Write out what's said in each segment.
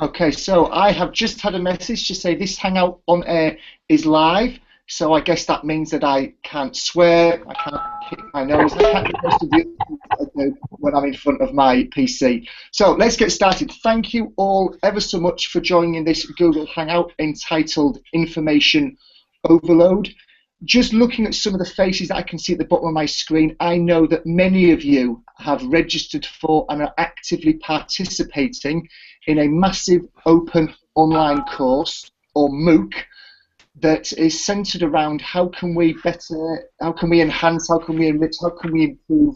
Okay, so I have just had a message to say this Hangout on air is live. So I guess that means that I can't swear, I can't kick my nose, I can't do most of the other things that I do when I'm in front of my PC. So let's get started. Thank you all ever so much for joining this Google Hangout entitled Information Overload. Just looking at some of the faces that I can see at the bottom of my screen, I know that many of you have registered for and are actively participating in a massive open online course, or MOOC, that is centered around how can we enhance, how can we enrich, how can we improve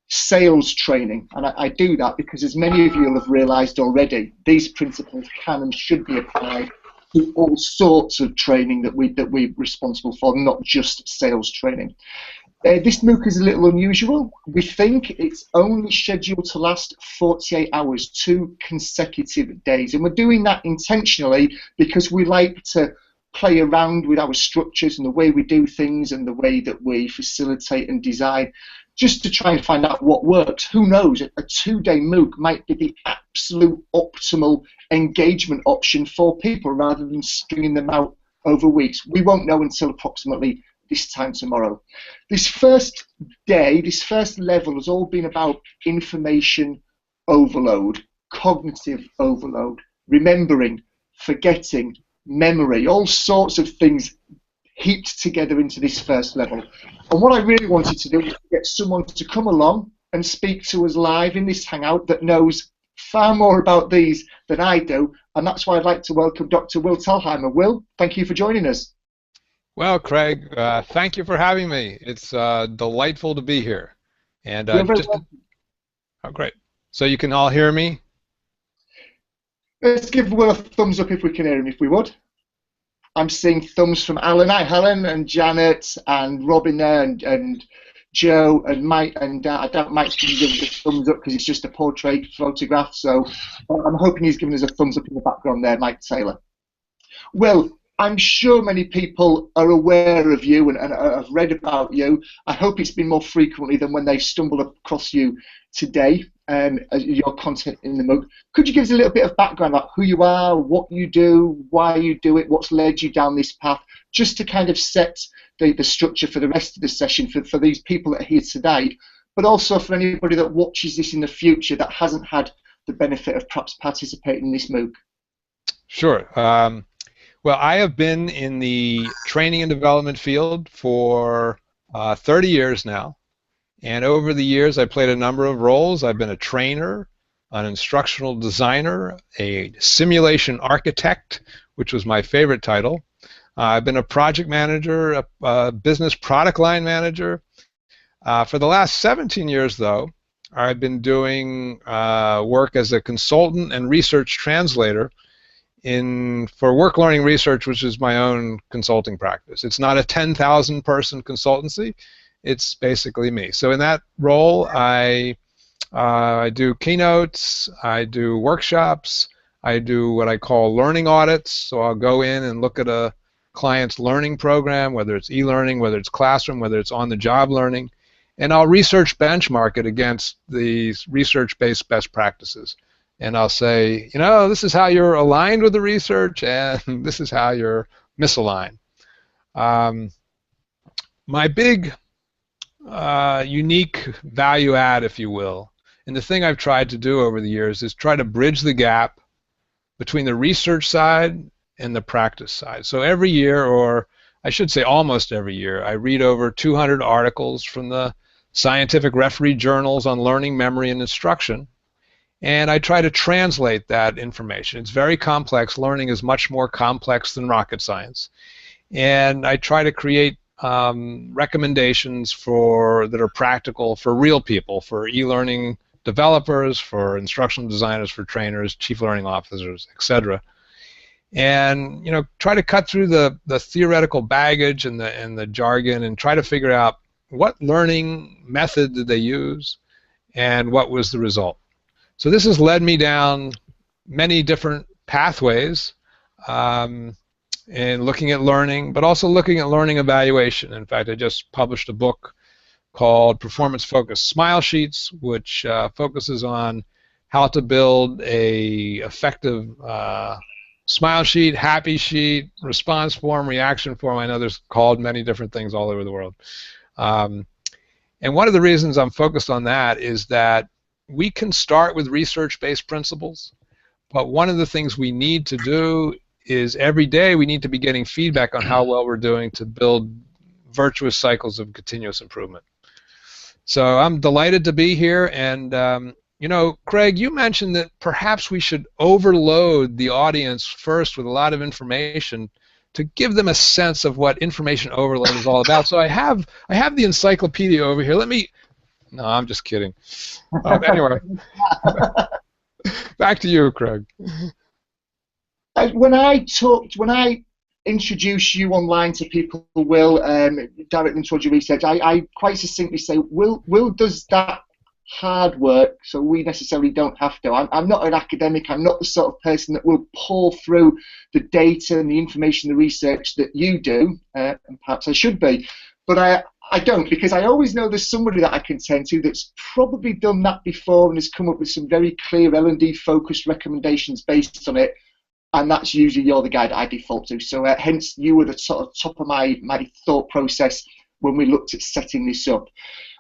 sales training. And I do that because, as many of you will have realized already, these principles can and should be applied to all sorts of training that we're responsible for, not just sales training. This MOOC is a little unusual. We think it's only scheduled to last 48 hours, 2 consecutive days. And we're doing that intentionally because we like to play around with our structures and the way we do things and the way that we facilitate and design, just to try and find out what works. Who knows, a 2-day MOOC might be the absolute optimal engagement option for people rather than stringing them out over weeks. We won't know until approximately this time tomorrow. This first day, this first level has all been about information overload, cognitive overload, remembering, forgetting, memory, all sorts of things heaped together into this first level. And what I really wanted to do was get someone to come along and speak to us live in this Hangout that knows far more about these than I do, and that's why I'd like to welcome Dr. Will Thalheimer. Will, thank you for joining us. Well, Craig, thank you for having me. It's delightful to be here. And oh, great. So you can all hear me? Let's give Will a thumbs up if we can hear him, if we would. I'm seeing thumbs from Alan. Hi, Helen, and Janet, and Robin there, and Joe, and Mike, and I doubt Mike's going to give us a thumbs up because it's just a portrait photograph, so I'm hoping he's giving us a thumbs up in the background there, Mike Taylor. Will, I'm sure many people are aware of you and have read about you. I hope it's been more frequently than when they stumble across you today, your content in the MOOC. Could you give us a little bit of background about who you are, what you do, why you do it, what's led you down this path, just to kind of set the structure for the rest of the session for these people that are here today, but also for anybody that watches this in the future that hasn't had the benefit of perhaps participating in this MOOC? Sure. Well, I have been in the training and development field for 30 years now. And over the years, I played a number of roles. I've been a trainer, an instructional designer, a simulation architect, which was my favorite title. I've been a project manager, a business product line manager. For the last 17 years, though, I've been doing work as a consultant and research translator for work learning research, which is my own consulting practice. It's not a 10,000 person consultancy. It's basically me. So in that role, I do keynotes, I do workshops, I do what I call learning audits. So I'll go in and look at a client's learning program, whether it's e-learning, whether it's classroom, whether it's on-the-job learning, and I'll research benchmark it against these research-based best practices. And I'll say, you know, this is how you're aligned with the research, and this is how you're misaligned. My big unique value add, if you will, and the thing I've tried to do over the years is try to bridge the gap between the research side and the practice side. So every year, or I should say almost every year, I read over 200 articles from the scientific referee journals on learning, memory, and instruction. And I try to translate that information. It's very complex. Learning is much more complex than rocket science. And I try to create recommendations that are practical for real people, for e-learning developers, for instructional designers, for trainers, chief learning officers, etc. And try to cut through the theoretical baggage and the jargon and try to figure out what learning method did they use and what was the result. So this has led me down many different pathways in looking at learning, but also looking at learning evaluation. In fact, I just published a book called Performance Focused Smile Sheets, which focuses on how to build a effective smile sheet, happy sheet, response form, reaction form. I know there's called many different things all over the world. And one of the reasons I'm focused on that is that we can start with research-based principles, but one of the things we need to do is every day we need to be getting feedback on how well we're doing to build virtuous cycles of continuous improvement. So I'm delighted to be here, and you know, Craig, you mentioned that perhaps we should overload the audience first with a lot of information to give them a sense of what information overload is all about. So I have the encyclopedia over here. Let me. No, I'm just kidding. Anyway, back to you, Craig. When I introduce you online to people, Will, direct them towards your research, I quite succinctly say, Will does that hard work, so we necessarily don't have to. I'm not an academic. I'm not the sort of person that will pour through the data and the information, the research that you do, and perhaps I should be, but I don't, because I always know there's somebody that I can turn to that's probably done that before and has come up with some very clear L&D focused recommendations based on it, and that's usually you're the guy that I default to. So hence you were the sort of top of my thought process when we looked at setting this up.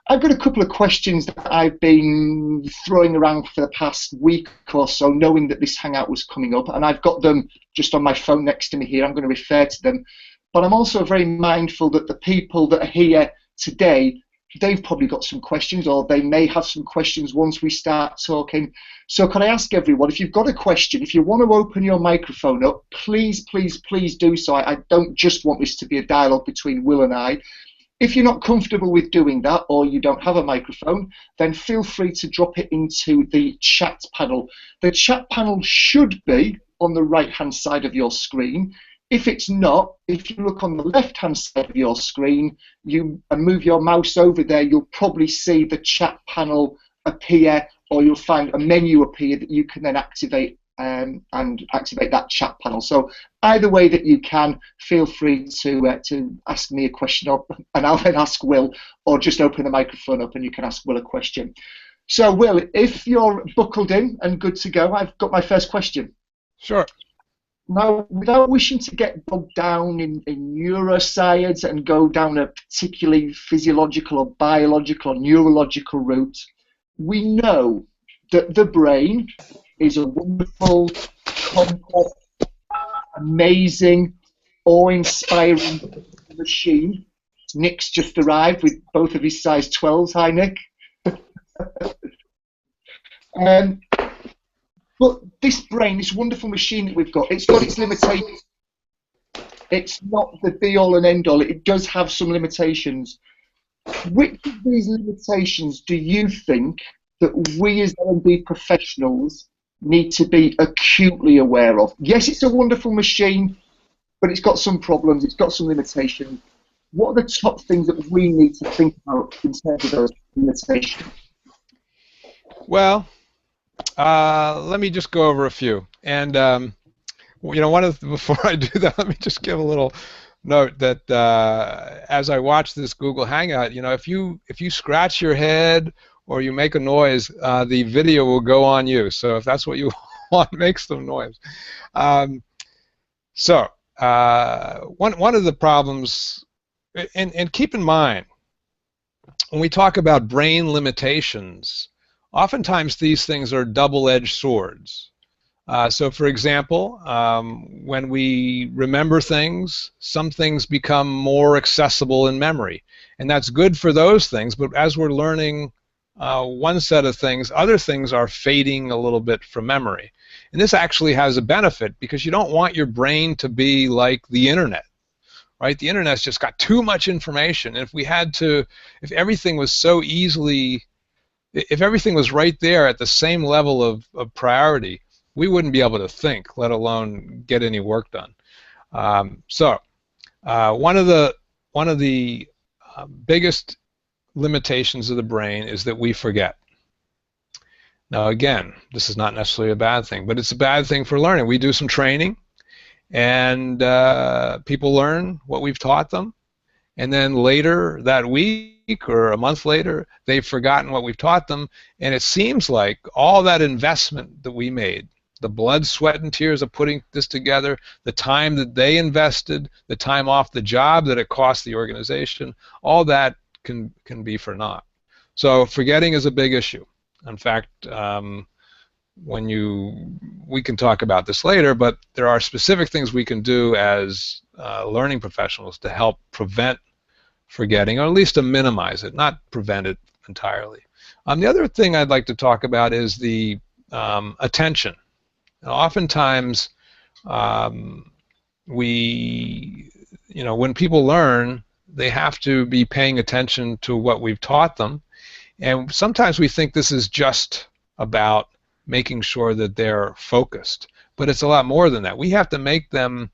I've got a couple of questions that I've been throwing around for the past week or so, knowing that this Hangout was coming up, and I've got them just on my phone next to me here. I'm going to refer to them. But I'm also very mindful that the people that are here today, they've probably got some questions, or they may have some questions once we start talking. So can I ask everyone, if you've got a question, if you want to open your microphone up, please, please, please do so. I don't just want this to be a dialogue between Will and I. If you're not comfortable with doing that, or you don't have a microphone, then feel free to drop it into the chat panel. The chat panel should be on the right-hand side of your screen. If it's not, if you look on the left-hand side of your screen, and move your mouse over there, you'll probably see the chat panel appear, or you'll find a menu appear that you can then activate and activate that chat panel. So either way that you can, feel free to ask me a question, and I'll then ask Will, or just open the microphone up and you can ask Will a question. So Will, if you're buckled in and good to go, I've got my first question. Sure. Now, without wishing to get bogged down in neuroscience and go down a particularly physiological or biological or neurological route, we know that the brain is a wonderful, complex, amazing, awe-inspiring machine. Nick's just arrived with both of his size 12s. Hi, Nick. But this brain, this wonderful machine that we've got, it's got its limitations. It's not the be-all and end-all. It does have some limitations. Which of these limitations do you think that we as L&D professionals need to be acutely aware of? Yes, it's a wonderful machine, but it's got some problems, it's got some limitations. What are the top things that we need to think about in terms of those limitations? Well, let me just go over a few. And you know, before I do that, let me just give a little note that as I watch this Google Hangout, you know, if you scratch your head or you make a noise, the video will go on you. So if that's what you want, make some noise. So one of the problems, and keep in mind, when we talk about brain limitations, oftentimes these things are double-edged swords. So for example, when we remember things, some things become more accessible in memory. And that's good for those things, but as we're learning one set of things, other things are fading a little bit from memory. And this actually has a benefit, because you don't want your brain to be like the internet, right? The internet's just got too much information. And if everything was so easily, if everything was right there at the same level of priority, we wouldn't be able to think, let alone get any work done. One of the biggest limitations of the brain is that we forget. Now again, this is not necessarily a bad thing, but it's a bad thing for learning. We do some training, and people learn what we've taught them, and then later that week or a month later, they've forgotten what we've taught them, and it seems like all that investment that we made, the blood, sweat, and tears of putting this together, the time that they invested, the time off the job that it cost the organization, all that can be for naught. So forgetting is a big issue. In fact, we can talk about this later, but there are specific things we can do as learning professionals to help prevent forgetting, or at least to minimize it, not prevent it entirely. The other thing I'd like to talk about is the attention. Now, oftentimes, when people learn, they have to be paying attention to what we've taught them, and sometimes we think this is just about making sure that they're focused, but it's a lot more than that. We have to make them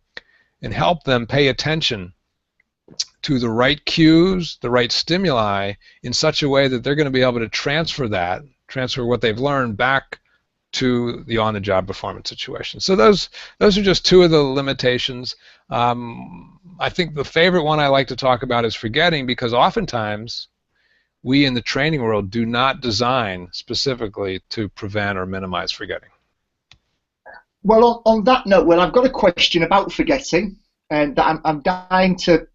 and help them pay attention to the right cues, the right stimuli, in such a way that they're going to be able to transfer what they've learned back to the on-the-job performance situation. So those are just two of the limitations. I think the favorite one I like to talk about is forgetting, because oftentimes we in the training world do not design specifically to prevent or minimize forgetting. Well, on that note, I've got a question about forgetting, and that I'm dying to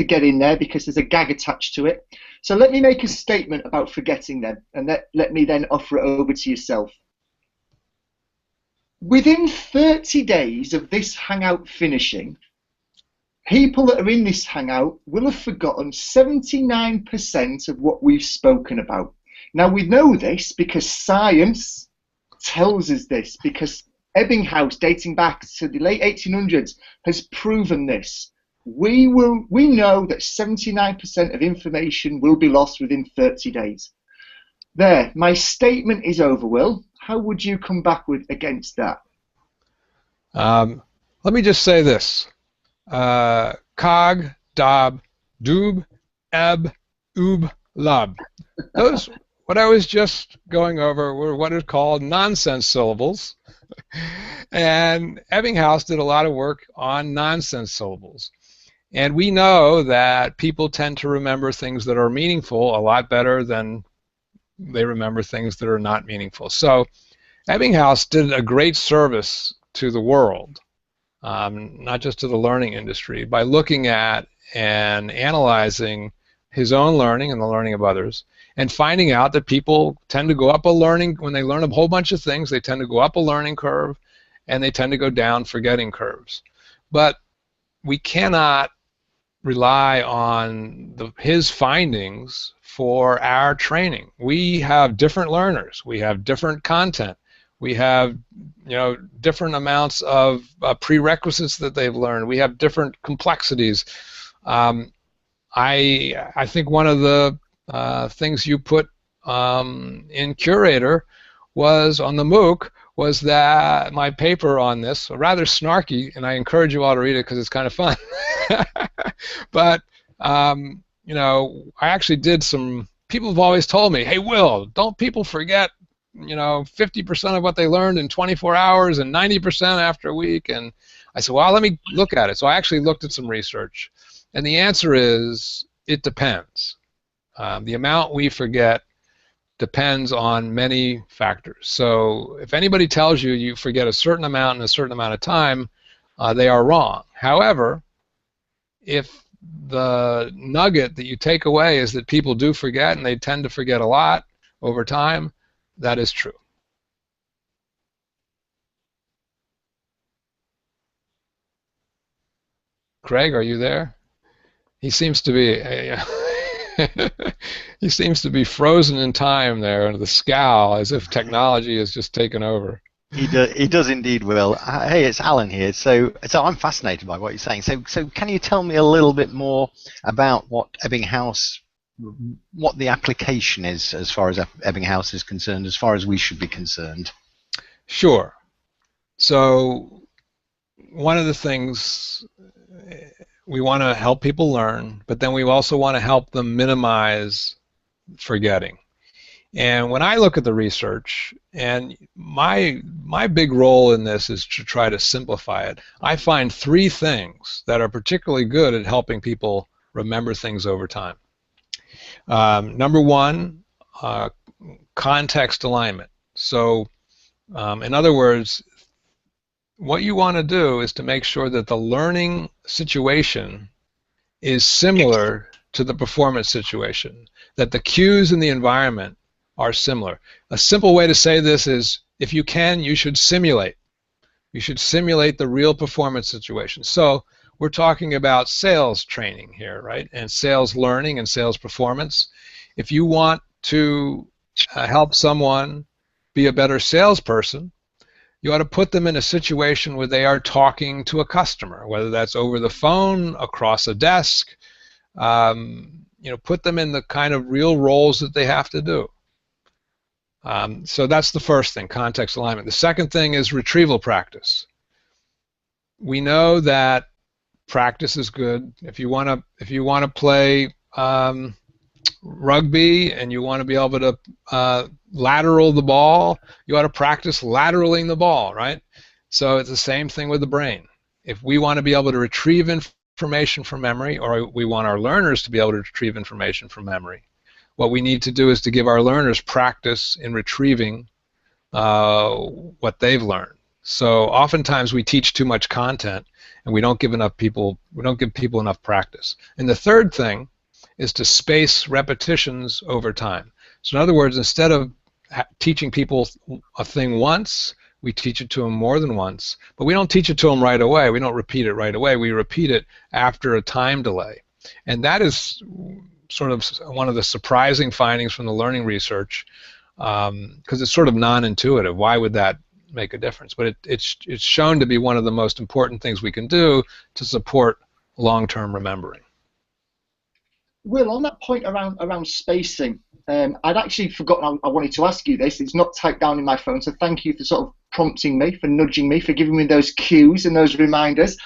get in there because there's a gag attached to it. So let me make a statement about forgetting then, and let me then offer it over to yourself. Within 30 days of this Hangout finishing, people that are in this Hangout will have forgotten 79% of what we've spoken about. Now, we know this because science tells us this, because Ebbinghaus, dating back to the late 1800s, has proven this. We know that 79% of information will be lost within 30 days. There, my statement is over, Will. How would you come back against that? Let me just say this. Cog, dob, doob, eb, oob, lub. Those, what I was just going over, were what is called nonsense syllables. And Ebbinghaus did a lot of work on nonsense syllables. And we know that people tend to remember things that are meaningful a lot better than they remember things that are not meaningful. So Ebbinghaus did a great service to the world, not just to the learning industry, by looking at and analyzing his own learning and the learning of others, and finding out that people tend to go up a learning, when they learn a whole bunch of things, they tend to go up a learning curve, and they tend to go down forgetting curves. But we cannot rely on his findings for our training. We have different learners. We have different content. We have, different amounts of prerequisites that they've learned. We have different complexities. I think one of the things you put in Curator was on the MOOC was that my paper on this, rather snarky, and I encourage you all to read it because it's kind of fun. But I actually did some. People have always told me, "Hey, Will, don't people forget 50% of what they learned in 24 hours and 90% after a week?" And I said, well, let me look at it. So I actually looked at some research, and the answer is it depends. The amount we forget depends on many factors. So if anybody tells you you forget a certain amount in a certain amount of time, they are wrong. However, if the nugget that you take away is that people do forget, and they tend to forget a lot over time, that is true. Craig, are you there? He seems to be he seems to be frozen in time there, and the scowl, as if technology has just taken over. He does indeed, Will. Hey, it's Alan here. So I'm fascinated by what you're saying. So can you tell me a little bit more about what Ebbinghaus, what the application is as far as Ebbinghaus is concerned, as far as we should be concerned? Sure. So one of the things, we want to help people learn, but then we also want to help them minimize forgetting. And when I look at the research, and my big role in this is to try to simplify it, I find three things that are particularly good at helping people remember things over time. Number one, context alignment. So, in other words, what you want to do is to make sure that the learning situation is similar to the performance situation, that the cues in the environment are similar. A simple way to say this is, if you can, you should simulate. You should simulate the real performance situation. So we're talking about sales training here, right? And sales learning and sales performance. If you want to help someone be a better salesperson, you ought to put them in a situation where they are talking to a customer, whether that's over the phone, across a desk. Put them in the kind of real roles that they have to do. So that's the first thing, context alignment. The second thing is retrieval practice. We know that practice is good. If you want to play rugby and you want to be able to lateral the ball, you ought to practice lateraling the ball, right? So it's the same thing with the brain. If we want to be able to retrieve information from memory, or we want our learners to be able to retrieve information from memory, what we need to do is to give our learners practice in retrieving what they've learned. So oftentimes we teach too much content and we don't give people enough practice. And the third thing is to space repetitions over time. So in other words, instead of teaching people a thing once, we teach it to them more than once, but we don't teach it to them right away. We don't repeat it right away. We repeat it after a time delay. And that is sort of one of the surprising findings from the learning research, because it's sort of non-intuitive. Why would that make a difference? But it's shown to be one of the most important things we can do to support long-term remembering. Will, on that point around spacing, I'd actually forgotten I wanted to ask you this. It's not typed down in my phone, so thank you for sort of prompting me, for nudging me, for giving me those cues and those reminders.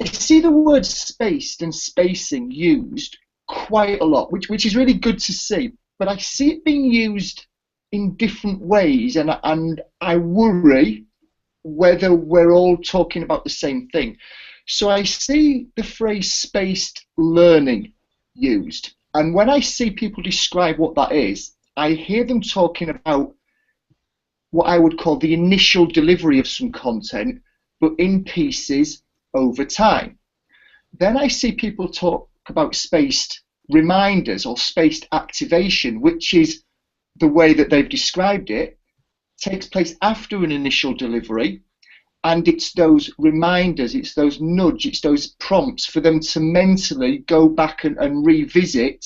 I see the word spaced and spacing used quite a lot, which is really good to see, but I see it being used in different ways, and I worry whether we're all talking about the same thing. So I see the phrase spaced learning used, and when I see people describe what that is, I hear them talking about what I would call the initial delivery of some content, but in pieces over time. Then I see people talk about spaced reminders or spaced activation, which is the way that they've described it, takes place after an initial delivery, and it's those reminders, it's those nudge, it's those prompts for them to mentally go back and revisit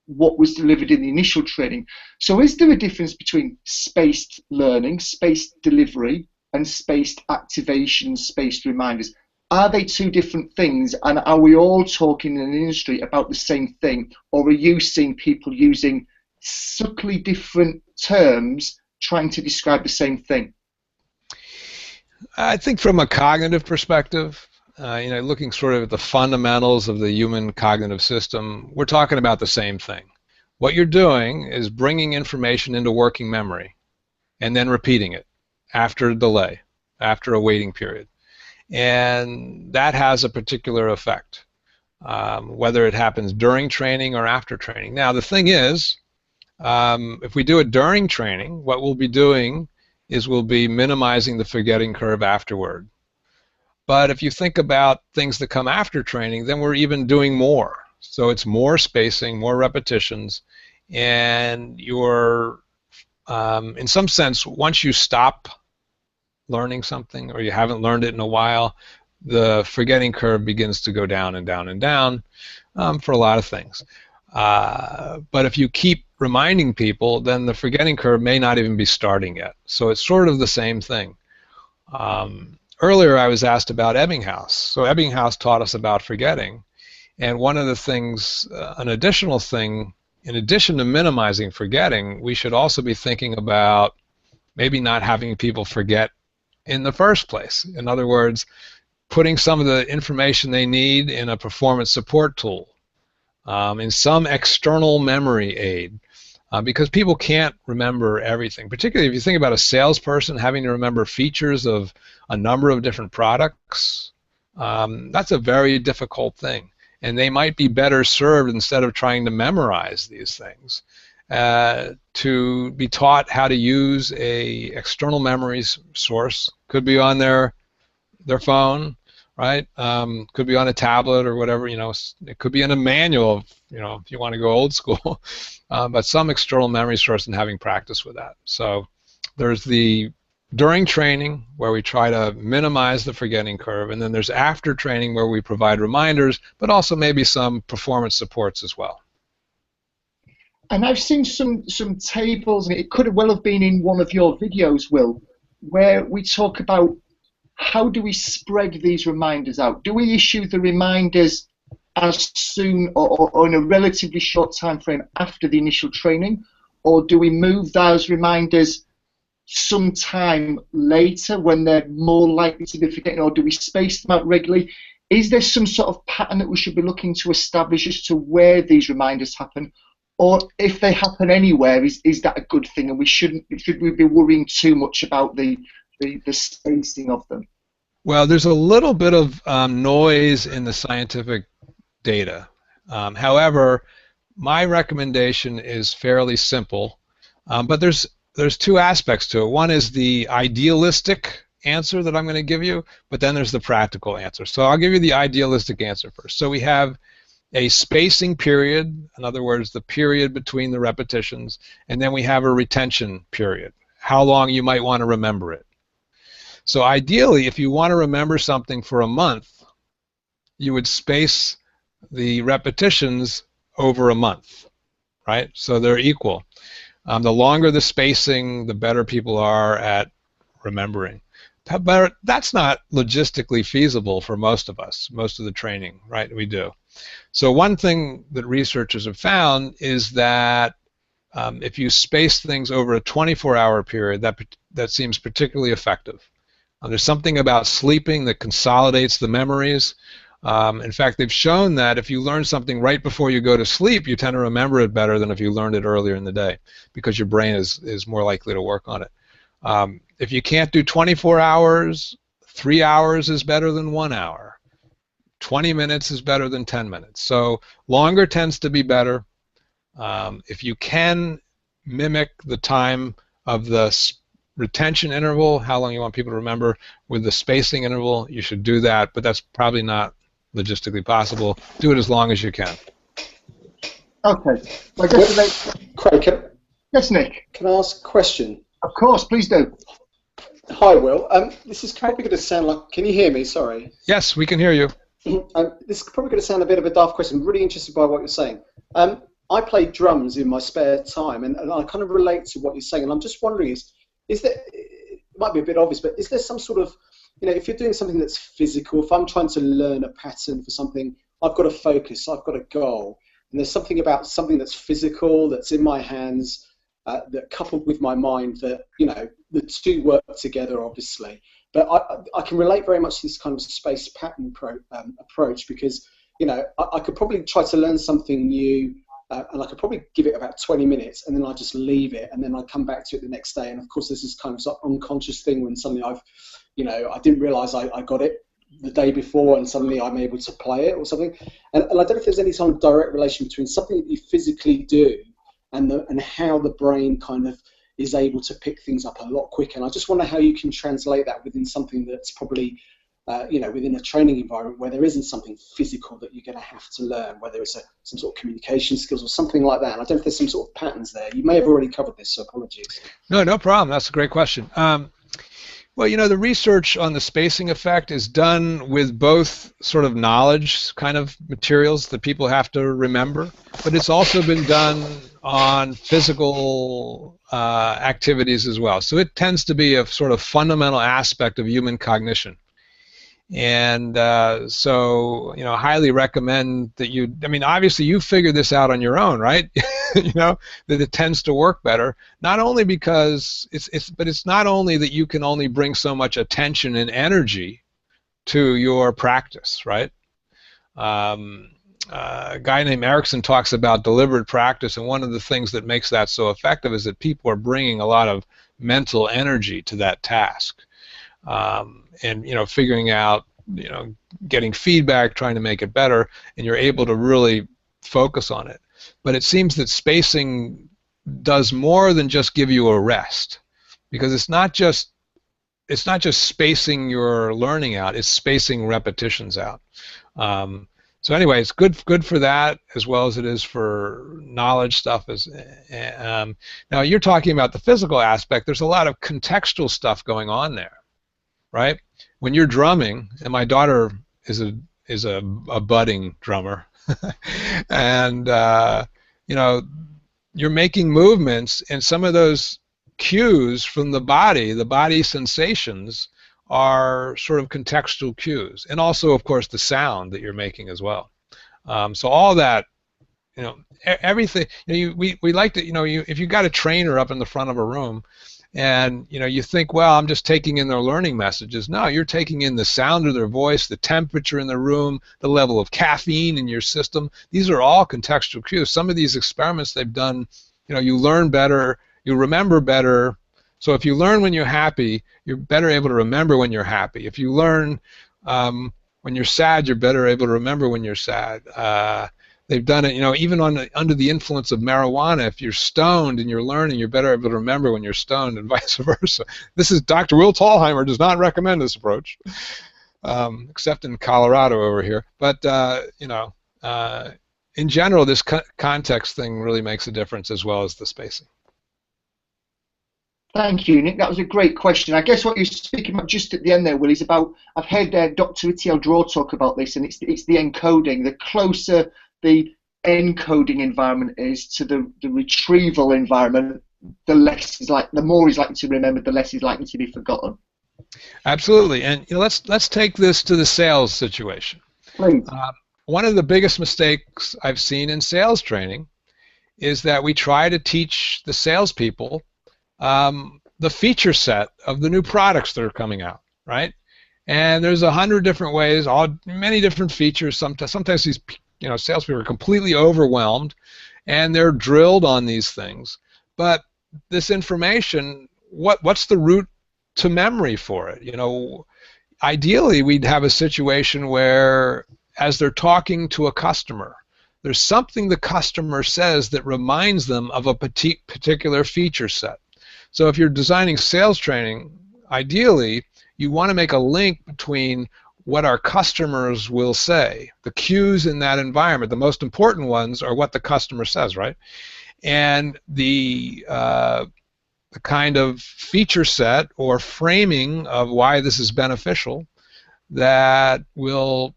what was delivered in the initial training. So is there a difference between spaced learning, spaced delivery, and spaced activation, spaced reminders? Are they two different things, and are we all talking in an industry about the same thing, or are you seeing people using subtly different terms trying to describe the same thing? I think from a cognitive perspective, looking sort of at the fundamentals of the human cognitive system, we're talking about the same thing. What you're doing is bringing information into working memory and then repeating it after a delay, after a waiting period. And that has a particular effect, whether it happens during training or after training. Now, the thing is, if we do it during training, what we'll be doing is we'll be minimizing the forgetting curve afterward. But if you think about things that come after training, then we're even doing more. So it's more spacing, more repetitions, and you're, in some sense, once you stop learning something or you haven't learned it in a while, the forgetting curve begins to go down and down and down for a lot of things. But if you keep reminding people, then the forgetting curve may not even be starting yet. So it's sort of the same thing. Earlier I was asked about Ebbinghaus. So Ebbinghaus taught us about forgetting. And one of the things, an additional thing, in addition to minimizing forgetting, we should also be thinking about maybe not having people forget in the first place. In other words, putting some of the information they need in a performance support tool, in some external memory aid, because people can't remember everything. Particularly if you think about a salesperson having to remember features of a number of different products, that's a very difficult thing. and they might be better served, instead of trying to memorize these things, to be taught how to use a external memory source. Could be on their phone, right? Could be on a tablet or whatever, you know. It could be in a manual, you know, if you want to go old school, but some external memory source, and having practice with that. So there's the during training, where we try to minimize the forgetting curve, and then there's after training, where we provide reminders, but also maybe some performance supports as well. And I've seen some tables, and it could well have been in one of your videos, Will, where we talk about how do we spread these reminders out? Do we issue the reminders as soon or in a relatively short time frame after the initial training, or do we move those reminders sometime later when they're more likely to be forgetting, or do we space them out regularly? Is there some sort of pattern that we should be looking to establish as to where these reminders happen? Or if they happen anywhere, is that a good thing, and should we be worrying too much about the spacing of them? Well, there's a little bit of noise in the scientific data. However, my recommendation is fairly simple, but there's two aspects to it. One is the idealistic answer that I'm going to give you, but then there's the practical answer. So I'll give you the idealistic answer first. So we have a spacing period, in other words, the period between the repetitions, and then we have a retention period, how long you might want to remember it. So ideally, if you want to remember something for a month, you would space the repetitions over a month, right? So they're equal. The longer the spacing, the better people are at remembering. But that's not logistically feasible for most of us, most of the training, right, we do. So one thing that researchers have found is that if you space things over a 24-hour period, that seems particularly effective. There's something about sleeping that consolidates the memories. In fact, they've shown that if you learn something right before you go to sleep, you tend to remember it better than if you learned it earlier in the day, because your brain is more likely to work on it. If you can't do 24 hours, 3 hours is better than 1 hour. 20 minutes is better than 10 minutes. So longer tends to be better. If you can mimic the time of the retention interval, how long you want people to remember, with the spacing interval, you should do that, but that's probably not logistically possible. Do it as long as you can. Okay. I guess Craig, yes, Nick. can I ask a question? Of course, please do. Hi, Will. This is probably going to sound like... Can you hear me? Sorry. Yes, we can hear you. This is probably going to sound a bit of a daft question. I'm really interested by what you're saying. I play drums in my spare time, and I kind of relate to what you're saying, and I'm just wondering, is there... It might be a bit obvious, but is there some sort of... You know, if you're doing something that's physical, if I'm trying to learn a pattern for something, I've got a focus, I've got a goal, and there's something about something that's physical, that's in my hands, that coupled with my mind, that, you know, the two work together, obviously. But I can relate very much to this kind of space pattern approach, because, you know, I could probably try to learn something new, and I could probably give it about 20 minutes, and then I just leave it, and then I come back to it the next day. And of course, there's this kind of unconscious thing when suddenly I didn't realize I got it the day before, and suddenly I'm able to play it or something. And I don't know if there's any sort of direct relation between something that you physically do and how the brain kind of is able to pick things up a lot quicker. And I just wonder how you can translate that within something that's probably, within a training environment where there isn't something physical that you're going to have to learn, whether it's some sort of communication skills or something like that. And I don't know if there's some sort of patterns there. You may have already covered this, so apologies. No problem. That's a great question. Well, you know, the research on the spacing effect is done with both sort of knowledge kind of materials that people have to remember, but it's also been done on physical activities as well. So it tends to be a sort of fundamental aspect of human cognition. And so, you know, highly recommend that you, I mean, obviously you figure this out on your own, right? You know, that it tends to work better, not only because but it's not only that you can only bring so much attention and energy to your practice, right? A guy named Erickson talks about deliberate practice, and one of the things that makes that so effective is that people are bringing a lot of mental energy to that task. And, you know, figuring out getting feedback, trying to make it better, and you're able to really focus on it. But it seems that spacing does more than just give you a rest, because it's not just spacing your learning out, it's spacing repetitions out. So anyway, it's good for that as well as it is for knowledge stuff. Now you're talking about the physical aspect. There's a lot of contextual stuff going on there, right? When you're drumming, and my daughter is a budding drummer, and you're making movements, and some of those cues from the body sensations are sort of contextual cues, and also, of course, the sound that you're making as well. So all that, everything. We like to, if you got a trainer up in the front of a room, and you think, well, I'm just taking in their learning messages. No, you're taking in the sound of their voice, the temperature in the room, the level of caffeine in your system. These are all contextual cues. Some of these experiments they've done, you learn better, you remember better. So if you learn when you're happy, you're better able to remember when you're happy. If you learn when you're sad, you're better able to remember when you're sad. They've done it, even under the influence of marijuana. If you're stoned and you're learning, you're better able to remember when you're stoned, and vice versa. This is Dr. Will Thalheimer does not recommend this approach, except in Colorado over here. But in general, this context thing really makes a difference, as well as the spacing. Thank you, Nick. That was a great question. I guess what you're speaking about just at the end there, Will, is about, I've heard Dr. Itiel Draw talk about this, and it's the encoding. The closer the encoding environment is to the retrieval environment, the more he's likely to remember, the less he's likely to be forgotten. Absolutely. And let's take this to the sales situation. Please. One of the biggest mistakes I've seen in sales training is that we try to teach the salespeople the feature set of the new products that are coming out, right? And there's 100 different ways, many different features. Sometimes these salespeople are completely overwhelmed, and they're drilled on these things. But this information, what's the route to memory for it? Ideally, we'd have a situation where, as they're talking to a customer, there's something the customer says that reminds them of a particular feature set. So if you're designing sales training, ideally, you want to make a link between what our customers will say, the cues in that environment. The most important ones are what the customer says, right? And the kind of feature set or framing of why this is beneficial that will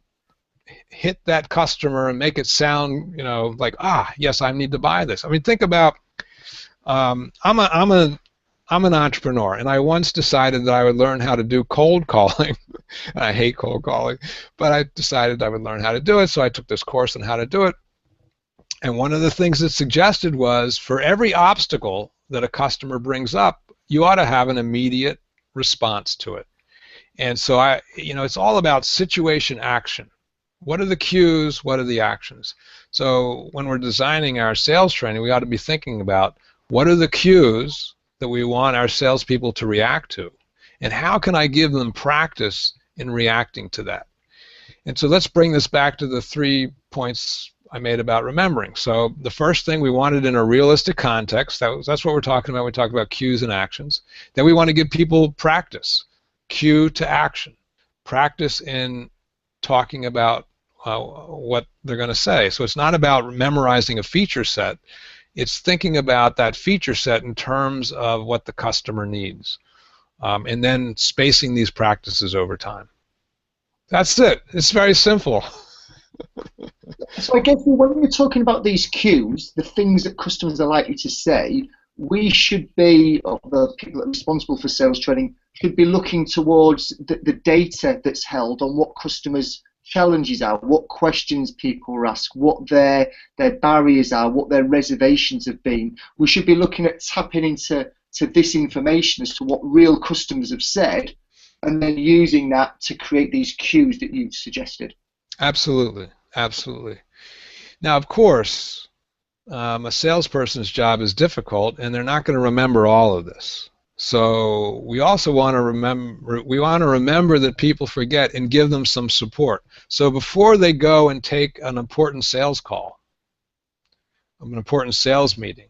hit that customer and make it sound, like, yes, I need to buy this. I mean, think about, I'm an entrepreneur, and I once decided that I would learn how to do cold calling. I hate cold calling, but I decided I would learn how to do it, so I took this course on how to do it. And one of the things it suggested was, for every obstacle that a customer brings up, you ought to have an immediate response to it. And so it's all about situation action. What are the cues? What are the actions? So when we're designing our sales training, we ought to be thinking about, what are the cues that we want our salespeople to react to, and how can I give them practice in reacting to that? And so let's bring this back to the 3 points I made about remembering. So the first thing, we want it in a realistic context. That's what we're talking about. We talk about cues and actions. Then we want to give people practice, cue to action, practice in talking about what they're going to say. So it's not about memorizing a feature set. It's thinking about that feature set in terms of what the customer needs, and then spacing these practices over time. That's it. It's very simple. So I guess when you're talking about these cues, the things that customers are likely to say, we should be, or the people that are responsible for sales training, should be looking towards the data that's held on what customers' challenges are, what questions people ask, what their barriers are, what their reservations have been. We should be looking at tapping into this information as to what real customers have said, and then using that to create these cues that you've suggested. Absolutely, absolutely. Now, of course, a salesperson's job is difficult, and they're not going to remember all of this. So we also want to remember that people forget and give them some support. So before they go and take an important sales call, an important sales meeting,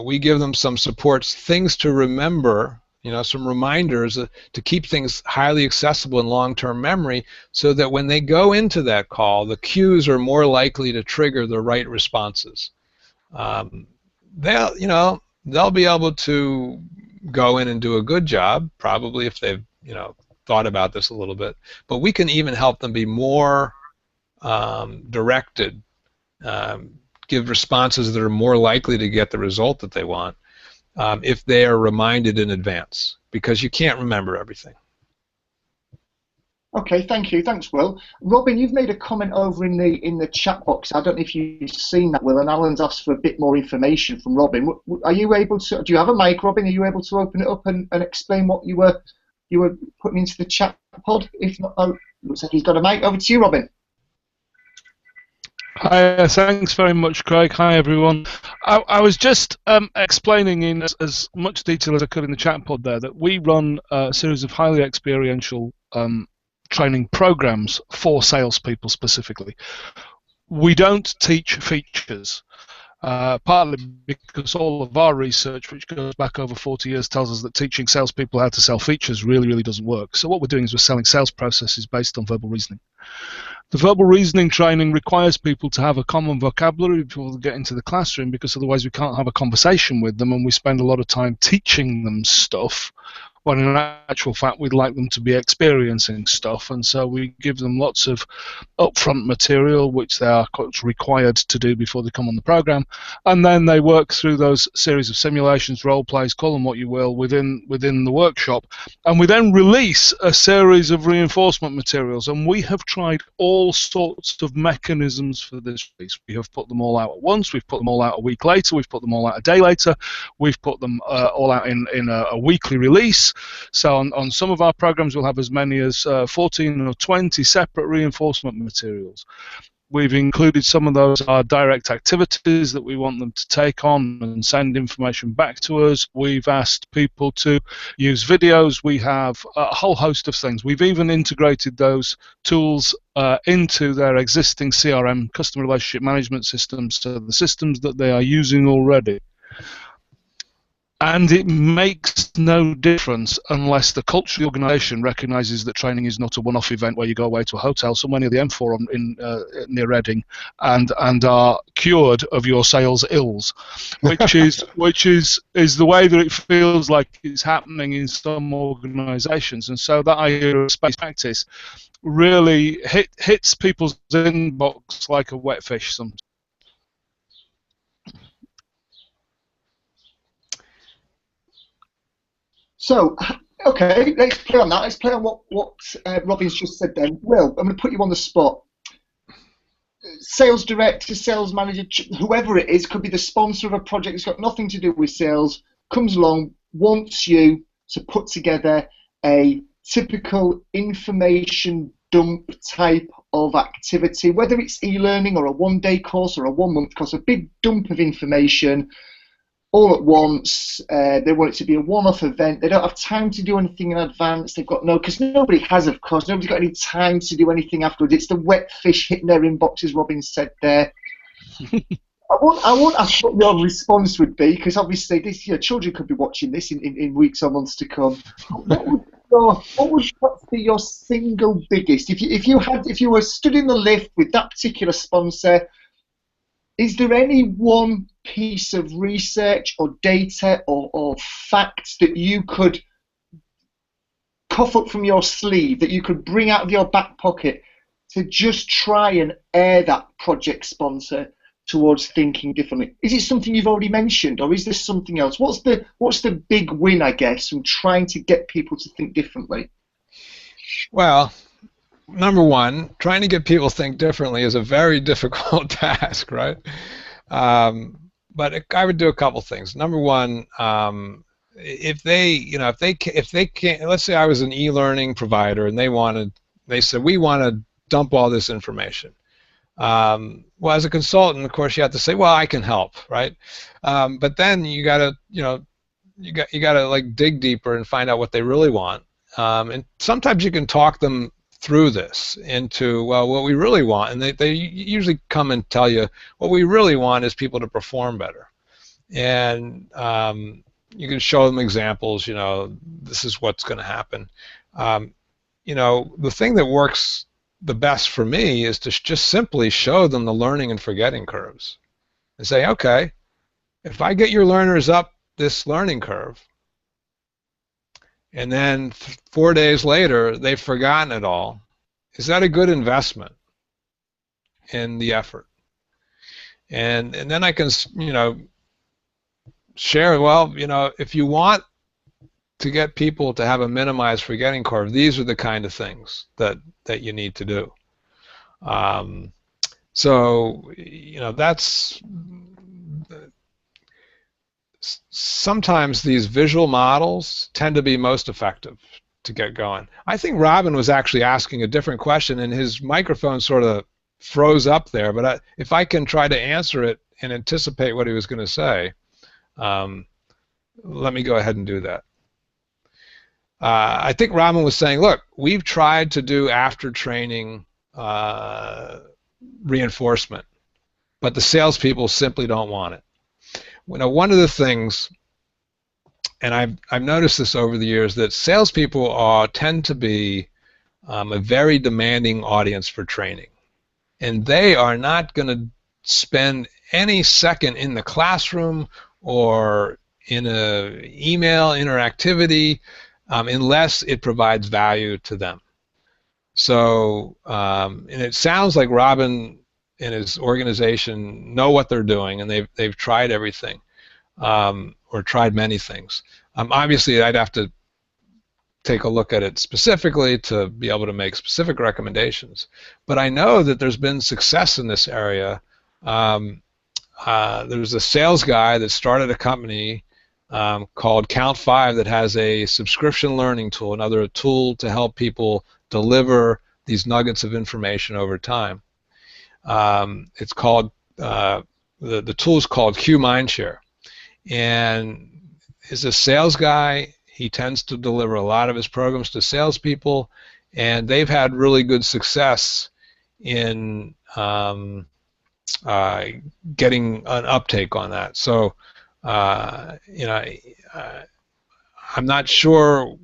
we give them some supports, things to remember, some reminders to keep things highly accessible in long-term memory, so that when they go into that call, the cues are more likely to trigger the right responses. They'll be able to go in and do a good job, probably, if they've thought about this a little bit. But we can even help them be more directed, give responses that are more likely to get the result that they want, if they are reminded in advance, because you can't remember everything. Okay, thank you. Thanks, Will. Robin, you've made a comment over in the chat box. I don't know if you've seen that, Will, and Alan's asked for a bit more information from Robin. Are you able to? Do you have a mic, Robin? Are you able to open it up and explain what you were putting into the chat pod? If not, looks like he's got a mic. Over to you, Robin. Hi, thanks very much, Craig. Hi, everyone. I was just explaining in as much detail as I could in the chat pod there that we run a series of highly experiential training programs for salespeople specifically. We don't teach features, partly because all of our research, which goes back over 40 years, tells us that teaching salespeople how to sell features really doesn't work. So what we're doing is we're selling sales processes based on verbal reasoning. The verbal reasoning training requires people to have a common vocabulary before they get into the classroom, because otherwise we can't have a conversation with them, and we spend a lot of time teaching them stuff when in actual fact we'd like them to be experiencing stuff. And so we give them lots of upfront material which they are required to do before they come on the program, and then they work through those series of simulations, role plays, call them what you will, within the workshop, and we then release a series of reinforcement materials. And we have tried all sorts of mechanisms for this release. We have put them all out at once, we've put them all out a week later, we've put them all out a day later, we've put them all out in a weekly release. So on some of our programs we'll have as many as 14 or 20 separate reinforcement materials. We've included some of those are direct activities that we want them to take on and send information back to us. We've asked people to use videos. We have a whole host of things. We've even integrated those tools into their existing CRM, customer relationship management systems, so the systems that they are using already. And it makes no difference unless the culture of the organisation recognises that training is not a one-off event where you go away to a hotel somewhere near the M4 near Reading and are cured of your sales ills, which is the way that it feels like it's happening in some organisations. And so that idea of space practice really hits people's inbox like a wet fish sometimes. So, okay, let's play on that. Let's play on what Robin's just said then. Will, I'm going to put you on the spot. Sales director, sales manager, whoever it is, could be the sponsor of a project that's got nothing to do with sales, comes along, wants you to put together a typical information dump type of activity, whether it's e-learning or a one-day course or a one-month course, a big dump of information all at once. They want it to be a one-off event. They don't have time to do anything in advance. They've got because nobody has, of course. Nobody's got any time to do anything afterwards. It's the wet fish hitting their inbox, as Robin said there. I won't ask what your response would be, because obviously this, children could be watching this in weeks or months to come. What would be your single biggest, if you were stood in the lift with that particular sponsor? Is there any one piece of research or data or facts that you could cough up from your sleeve, that you could bring out of your back pocket to just try and air that project sponsor towards thinking differently? Is it something you've already mentioned, or is there something else? What's the big win, I guess, from trying to get people to think differently? Well, number one, trying to get people to think differently is a very difficult task, right? But I would do a couple things. Number one, if they can't, let's say I was an e-learning provider and they said we want to dump all this information. Well, as a consultant, of course, you have to say, well, I can help, right? But then you got to, you got to like dig deeper and find out what they really want. And sometimes you can talk them through this into, well, what we really want, and they usually come and tell you what we really want is people to perform better. And you can show them examples, you know, this is what's going to happen. You know, the thing that works the best for me is to just simply show them the learning and forgetting curves and say, okay, if I get your learners up this learning curve, and then 4 days later they've forgotten it all, is that a good investment in the effort? And then I can, you know, share, well, you know, if you want to get people to have a minimized forgetting curve, these are the kind of things that you need to do. So, you know, that's sometimes these visual models tend to be most effective to get going. I think Robin was actually asking a different question, and his microphone sort of froze up there, but if I can try to answer it and anticipate what he was going to say, let me go ahead and do that. I think Robin was saying, look, we've tried to do after training reinforcement, but the salespeople simply don't want it. You know, one of the things, and I've noticed this over the years, that salespeople tend to be a very demanding audience for training, and they are not going to spend any second in the classroom or in an email interactivity unless it provides value to them. So, and it sounds like Robin and his organization know what they're doing, and they've tried everything, or tried many things. Obviously, I'd have to take a look at it specifically to be able to make specific recommendations. But I know that there's been success in this area. There's a sales guy that started a company called Count 5 that has a subscription learning tool, another tool to help people deliver these nuggets of information over time. It's called, the tool is called Q Mindshare, and is a sales guy. He tends to deliver a lot of his programs to salespeople, and they've had really good success in getting an uptake on that. So, you know, I'm not sure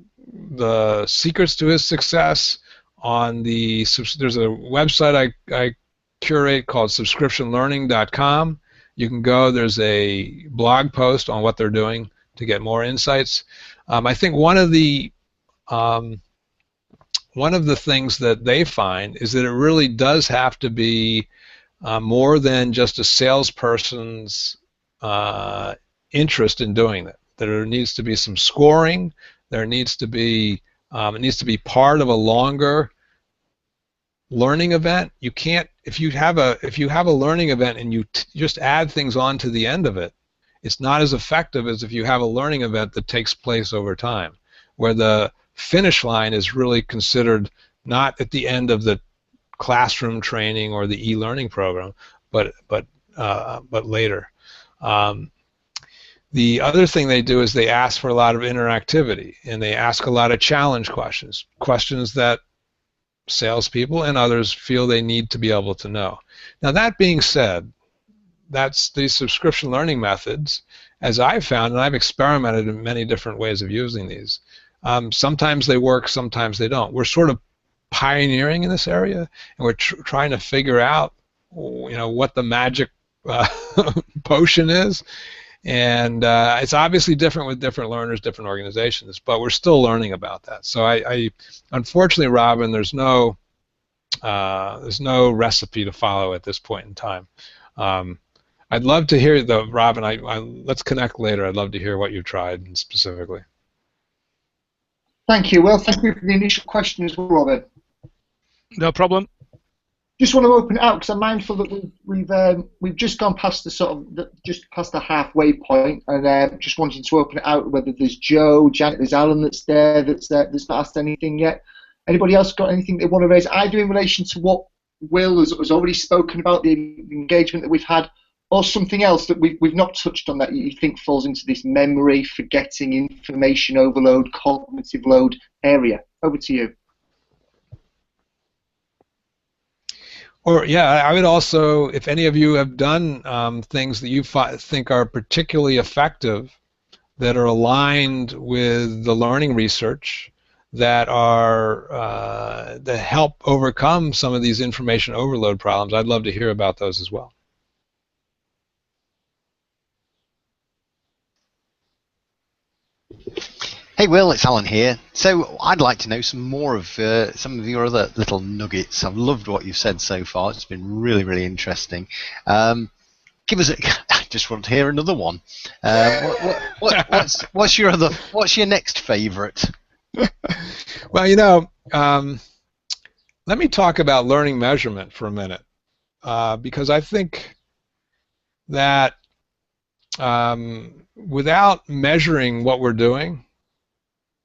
the secrets to his success. On the, there's a website I curate called subscriptionlearning.com. You can go, there's a blog post on what they're doing to get more insights. I think one of the things that they find is that it really does have to be more than just a salesperson's interest in doing that. There needs to be some scoring. There needs to be it needs to be part of a longer learning event. You can't, if you have a learning event and you just add things on to the end of it, it's not as effective as if you have a learning event that takes place over time, where the finish line is really considered not at the end of the classroom training or the e-learning program, but later. The other thing they do is they ask for a lot of interactivity, and they ask a lot of challenge questions, questions that salespeople and others feel they need to be able to know. Now, that being said, that's these subscription learning methods, as I've found, and I've experimented in many different ways of using these. Sometimes they work, sometimes they don't. We're sort of pioneering in this area, and we're trying to figure out, you know, what the magic potion is. And it's obviously different with different learners, different organizations, but we're still learning about that. So I unfortunately, Robin, there's no recipe to follow at this point in time. I'd love to hear, though, Robin, let's connect later. I'd love to hear what you've tried specifically. Thank you. Well, thank you for the initial question as well, Robin. No problem. Just want to open it out because I'm mindful that we've just gone past just past the halfway point, and just wanting to open it out. Whether there's Joe, Janet, there's Alan that's not asked anything yet. Anybody else got anything they want to raise? Either in relation to what Will has already spoken about, the engagement that we've had, or something else that we've not touched on that you think falls into this memory, forgetting, information overload, cognitive load area? Over to you. Or yeah, I would also, if any of you have done things that you think are particularly effective, that are aligned with the learning research, that are that help overcome some of these information overload problems, I'd love to hear about those as well. Hey Will, it's Alan here. So I'd like to know some more of some of your other little nuggets. I've loved what you've said so far. It's been really, really interesting. Give us I just want to hear another one. What's your next favourite? Well, you know, let me talk about learning measurement for a minute, because I think that without measuring what we're doing,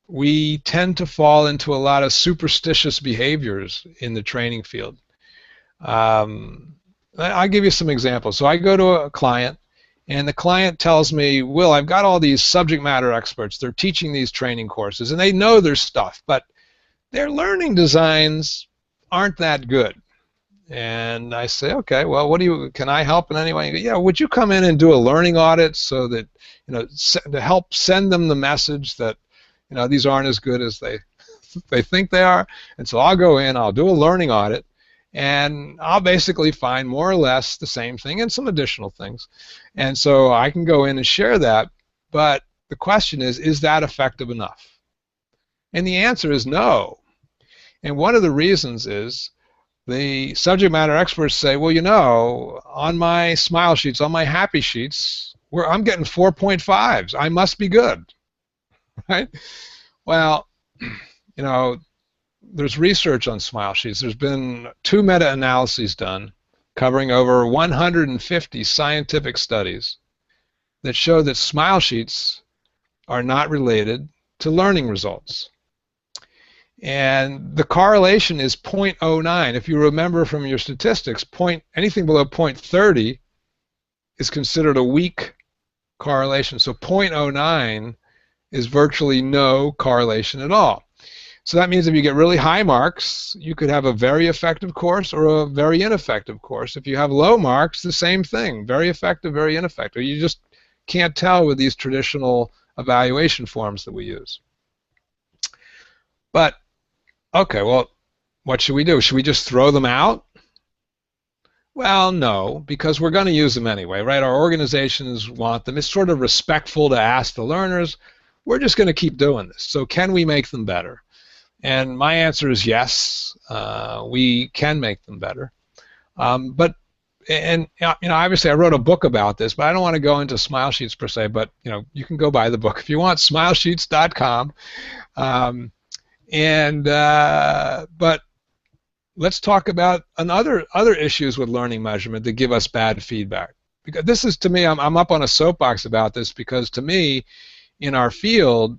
we tend to fall into a lot of superstitious behaviors in the training field. I'll give you some examples. So I go to a client, and the client tells me, Will, I've got all these subject matter experts. They're teaching these training courses, and they know their stuff, but their learning designs aren't that good. And I say, okay, well, can I help in any way? Yeah, would you come in and do a learning audit so that, you know, to help send them the message that, you know, these aren't as good as they think they are? And so I'll go in, I'll do a learning audit, and I'll basically find more or less the same thing and some additional things. And so I can go in and share that, but the question is that effective enough? And the answer is no. And one of the reasons is the subject matter experts say, well, you know, on my smile sheets, on my happy sheets, I'm getting 4.5s. I must be good. Right? Well, you know, there's research on smile sheets. There's been 2 meta-analyses done covering over 150 scientific studies that show that smile sheets are not related to learning results. And the correlation is 0.09. If you remember from your statistics, anything below 0.30 is considered a weak correlation. So 0.09 is virtually no correlation at all. So that means if you get really high marks, you could have a very effective course or a very ineffective course. If you have low marks, the same thing, very effective, very ineffective. You just can't tell with these traditional evaluation forms that we use. But, okay, well, what should we do? Should we just throw them out? Well, no, because we're going to use them anyway, right? Our organizations want them. It's sort of respectful to ask the learners. We're just going to keep doing this. So can we make them better? And my answer is yes, we can make them better. But you know, obviously I wrote a book about this, but I don't want to go into smile sheets per se, but you know, you can go buy the book if you want, smilesheets.com. But let's talk about other issues with learning measurement that give us bad feedback. Because this is, to me, I'm up on a soapbox about this, because to me, in our field,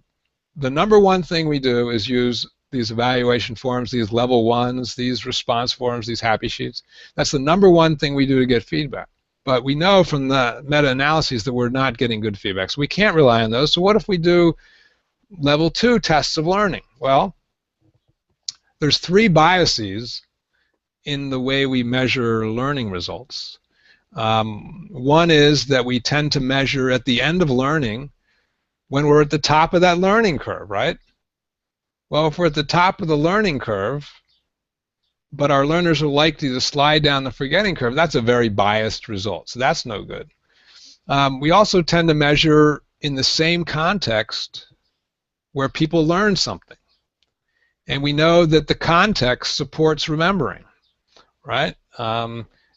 the number one thing we do is use these evaluation forms, these level 1s, these response forms, these happy sheets. That's the number one thing we do to get feedback. But we know from the meta-analyses that we're not getting good feedback, so we can't rely on those. So what if we do level 2 tests of learning? Well, there's 3 biases in the way we measure learning results. One is that we tend to measure at the end of learning when we're at the top of that learning curve, right? Well, if we're at the top of the learning curve, but our learners are likely to slide down the forgetting curve, that's a very biased result, so that's no good. We also tend to measure in the same context where people learn something. And we know that the context supports remembering, right?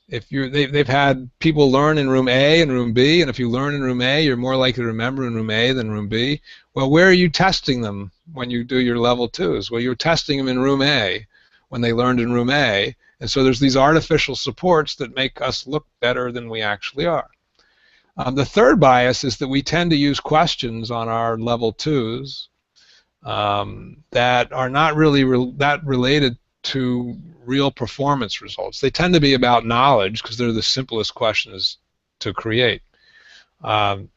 They've had people learn in room A and room B, and if you learn in room A, you're more likely to remember in room A than room B. Well, where are you testing them when you do your level 2s? Well, you're testing them in room A when they learned in room A, and so there's these artificial supports that make us look better than we actually are. The third bias is that we tend to use questions on our level 2s that are not really that related to real performance results. They tend to be about knowledge because they're the simplest questions to create. Sharon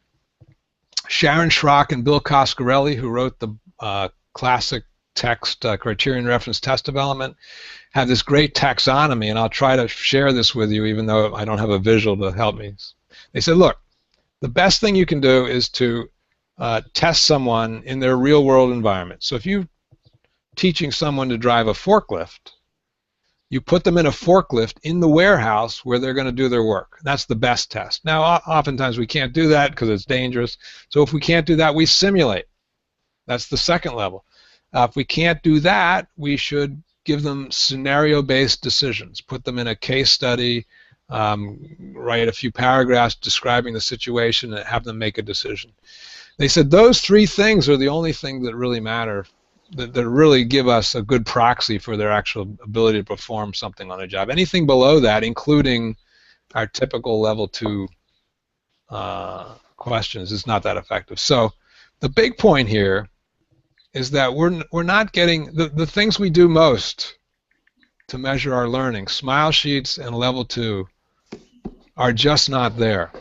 Schrock and Bill Coscarelli, who wrote the classic text criterion reference test development, have this great taxonomy, and I'll try to share this with you even though I don't have a visual to help me. They said, look, the best thing you can do is to test someone in their real-world environment. So if you're teaching someone to drive a forklift, you put them in a forklift in the warehouse where they're going to do their work. That's the best test. Now, oftentimes we can't do that because it's dangerous. So if we can't do that, we simulate. That's the second level. If we can't do that, we should give them scenario-based decisions. Put them in a case study, write a few paragraphs describing the situation, and have them make a decision. They said those three things are the only thing that really matter, that really give us a good proxy for their actual ability to perform something on a job. Anything below that, including our typical level 2 questions, is not that effective. So the big point here is that we're not getting the things we do most to measure our learning, smile sheets and level 2, are just not there.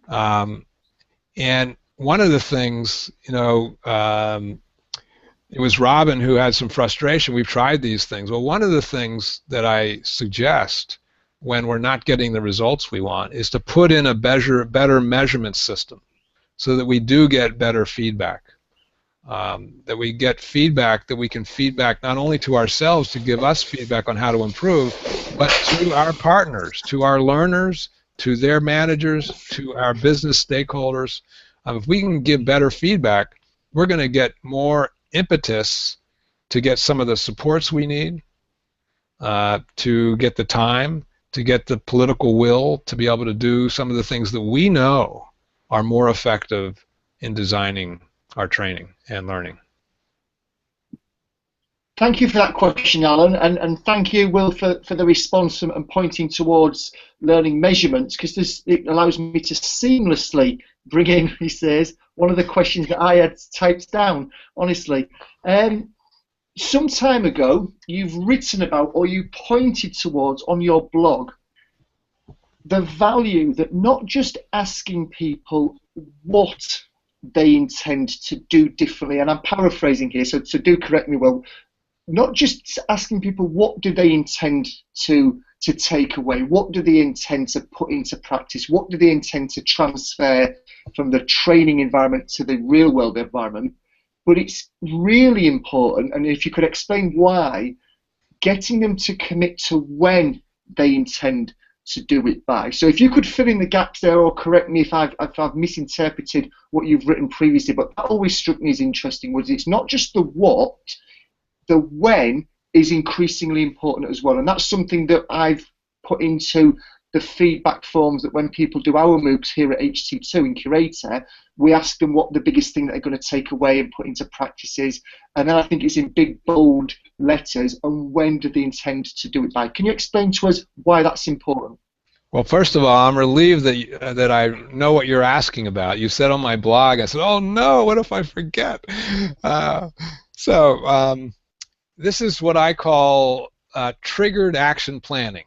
And one of the things, you know, it was Robin who had some frustration. We've tried these things. Well, one of the things that I suggest when we're not getting the results we want is to put in a better measurement system so that we do get better feedback. That we get feedback, that we can feedback not only to ourselves to give us feedback on how to improve, but to our partners, to our learners, to their managers, to our business stakeholders. If we can give better feedback, we're going to get more impetus to get some of the supports we need, to get the time, to get the political will to be able to do some of the things that we know are more effective in designing our training and learning. Thank you for that question, Alan, and thank you, Will, for the response and pointing towards learning measurements, because it allows me to seamlessly bring in, he says, one of the questions that I had typed down, honestly. Some time ago, you've written about, or you pointed towards on your blog, the value that not just asking people what they intend to do differently, and I'm paraphrasing here, so do correct me, Will, not just asking people what do they intend to take away, what do they intend to put into practice, what do they intend to transfer from the training environment to the real world environment, but it's really important, and if you could explain why, getting them to commit to when they intend to do it by. So if you could fill in the gaps there, or correct me if I've misinterpreted what you've written previously, but that always struck me as interesting, was it's not just the what, the when is increasingly important as well, and that's something that I've put into the feedback forms that when people do our MOOCs here at HT2 in Curator, we ask them what the biggest thing that they're going to take away and put into practice is, and then I think it's in big bold letters, and when do they intend to do it by. Can you explain to us why that's important? Well, first of all, I'm relieved that I know what you're asking about. You said on my blog, I said, oh no, what if I forget? This is what I call triggered action planning.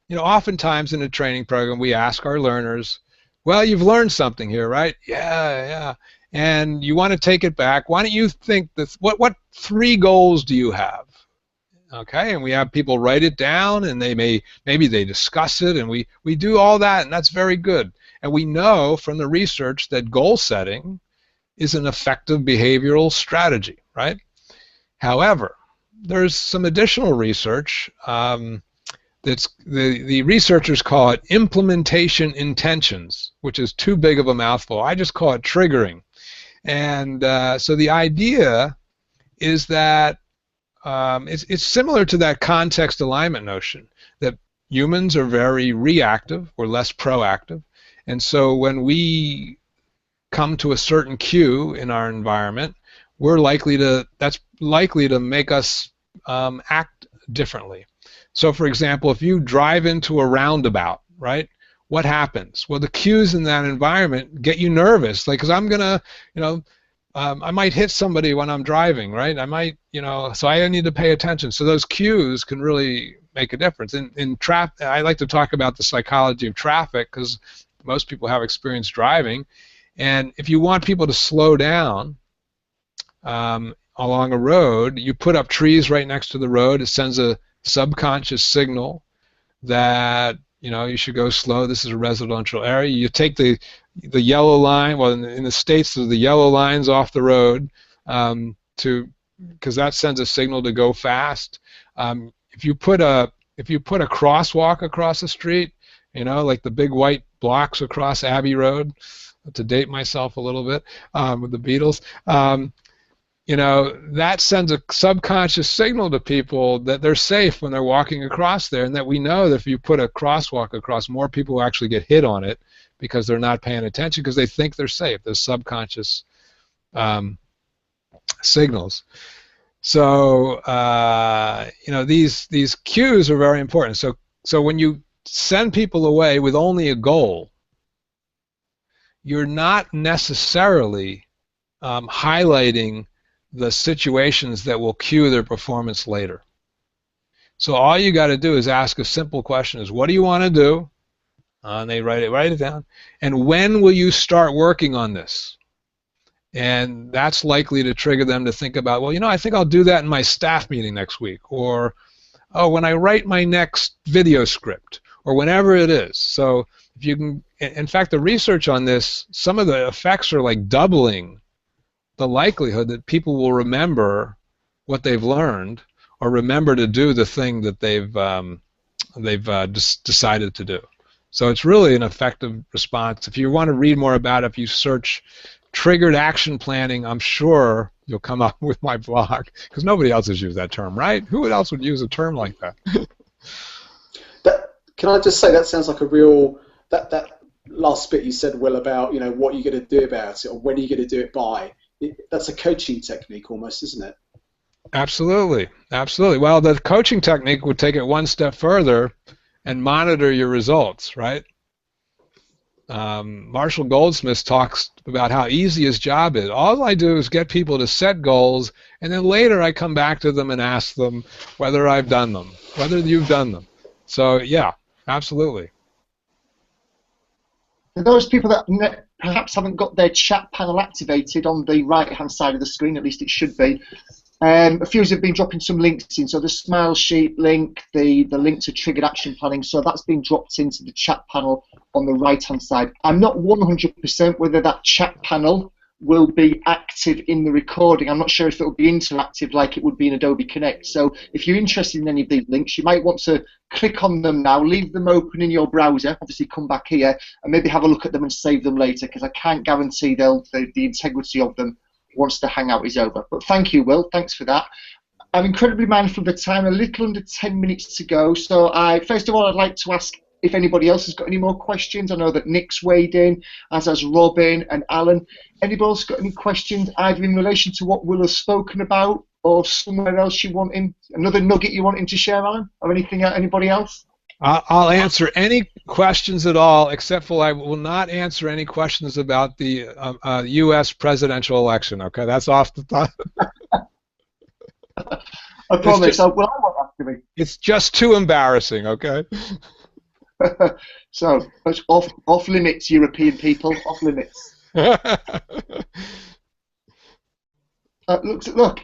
You know, oftentimes in a training program, we ask our learners, well, you've learned something here, right? Yeah. And you want to take it back. Why don't you think this? What 3 goals do you have? Okay, and we have people write it down, and maybe they discuss it, and we do all that, and that's very good. And we know from the research that goal setting is an effective behavioral strategy, right? However, there's some additional research that's the researchers call it implementation intentions, which is too big of a mouthful. I just call it triggering. And so the idea is that it's similar to that context alignment notion, that humans are very reactive, we're less proactive, and so when we come to a certain cue in our environment, that's likely to make us act differently. So for example, if you drive into a roundabout, right, what happens? Well, the cues in that environment get you nervous, like, because I'm gonna, I might hit somebody when I'm driving, right? I might, so I need to pay attention. So those cues can really make a difference. In I like to talk about the psychology of traffic because most people have experience driving, and if you want people to slow down along a road, you put up trees right next to the road. It sends a subconscious signal that you should go slow. This is a residential area. You take the yellow line. Well, in the States, there's the yellow lines off the road because that sends a signal to go fast. If you put a crosswalk across the street, like the big white blocks across Abbey Road, to date myself a little bit with the Beatles. That sends a subconscious signal to people that they're safe when they're walking across there, and that we know that if you put a crosswalk across, more people will actually get hit on it because they're not paying attention because they think they're safe. There's subconscious signals. So these cues are very important. So when you send people away with only a goal, you're not necessarily highlighting the situations that will cue their performance later. So all you got to do is ask a simple question: is what do you want to do? And they write it down. And when will you start working on this? And that's likely to trigger them to think about, well, I think I'll do that in my staff meeting next week, or when I write my next video script, or whenever it is. So if you can, in fact, the research on this, some of the effects are like doubling the likelihood that people will remember what they've learned or remember to do the thing that they've decided to do. So it's really an effective response. If you want to read more about it, if you search triggered action planning, I'm sure you'll come up with my blog, because nobody else has used that term, right? Who else would use a term like that? Can I just say that sounds like a real, that last bit you said, Will, about what you're going to do about it or when you're going to do it by. That's a coaching technique almost, isn't it? Absolutely, absolutely. Well, the coaching technique would take it one step further and monitor your results, right? Marshall Goldsmith talks about how easy his job is. All I do is get people to set goals, and then later I come back to them and ask them whether I've done them, whether you've done them. So yeah, absolutely. For those people that perhaps haven't got their chat panel activated on the right-hand side of the screen, at least it should be, a few have been dropping some links in. So the Smile Sheet link, the link to Triggered Action Planning, so that's been dropped into the chat panel on the right-hand side. I'm not 100% whether that chat panel will be active in the recording. I'm not sure if it will be interactive like it would be in Adobe Connect. So if you're interested in any of these links, you might want to click on them now, leave them open in your browser, obviously come back here, and maybe have a look at them and save them later, because I can't guarantee the integrity of them once the Hangout is over. But thank you, Will. Thanks for that. I'm incredibly mindful of the time, a little under 10 minutes to go. So first of all, I'd like to ask if anybody else has got any more questions. I know that Nick's weighed in, as has Robin and Alan. Anybody else got any questions, either in relation to what Will has spoken about or somewhere else you want him, another nugget you want him to share, Alan, or anything, anybody else? I'll answer any questions at all, except for I will not answer any questions about the U.S. presidential election. Okay, that's off the top. I promise. I won't ask you. It's just too embarrassing. Okay. So it's off limits, European people. Off limits. Look,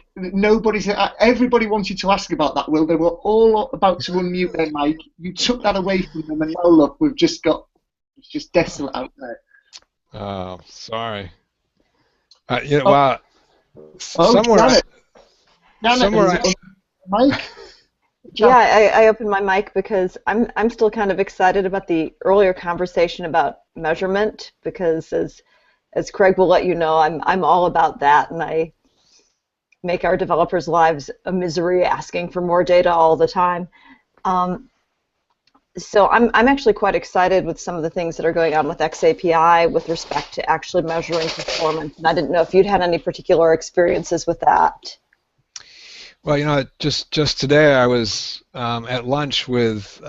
everybody wanted to ask about that, Will. They were all about to unmute their mic. You took that away from them, and now look, it's just desolate out there. Oh, sorry. Well, somewhere. Janet, mic? Yeah, I opened my mic because I'm still kind of excited about the earlier conversation about measurement, because as Craig will let you know, I'm all about that, and I make our developers' lives a misery asking for more data all the time. So I'm actually quite excited with some of the things that are going on with XAPI with respect to actually measuring performance, and I didn't know if you'd had any particular experiences with that. Well, just today I was at lunch with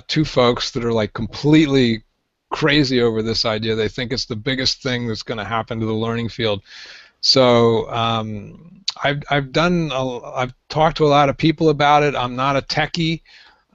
two folks that are like completely crazy over this idea. They think it's the biggest thing that's going to happen to the learning field. So I've talked to a lot of people about it. I'm not a techie,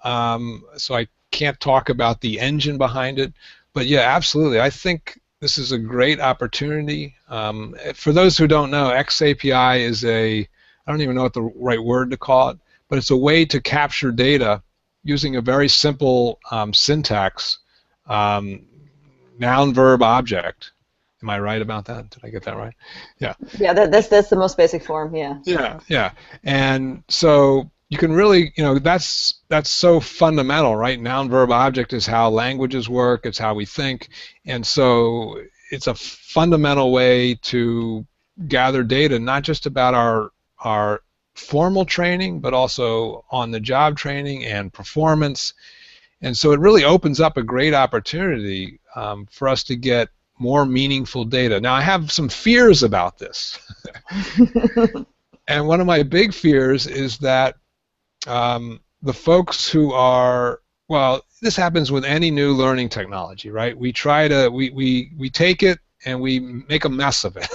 so I can't talk about the engine behind it. But yeah, absolutely. I think this is a great opportunity. For those who don't know, XAPI is I don't even know what the right word to call it, but it's a way to capture data using a very simple syntax, noun, verb, object. Am I right about that? Did I get that right? Yeah. Yeah, that's the most basic form. Yeah. Yeah. And so you can really, that's so fundamental, right? Noun, verb, object is how languages work. It's how we think, and so it's a fundamental way to gather data, not just about our formal training, but also on-the-job training and performance. And so it really opens up a great opportunity for us to get more meaningful data. Now, I have some fears about this. And one of my big fears is that the folks who are, well, this happens with any new learning technology, right? We take it and we make a mess of it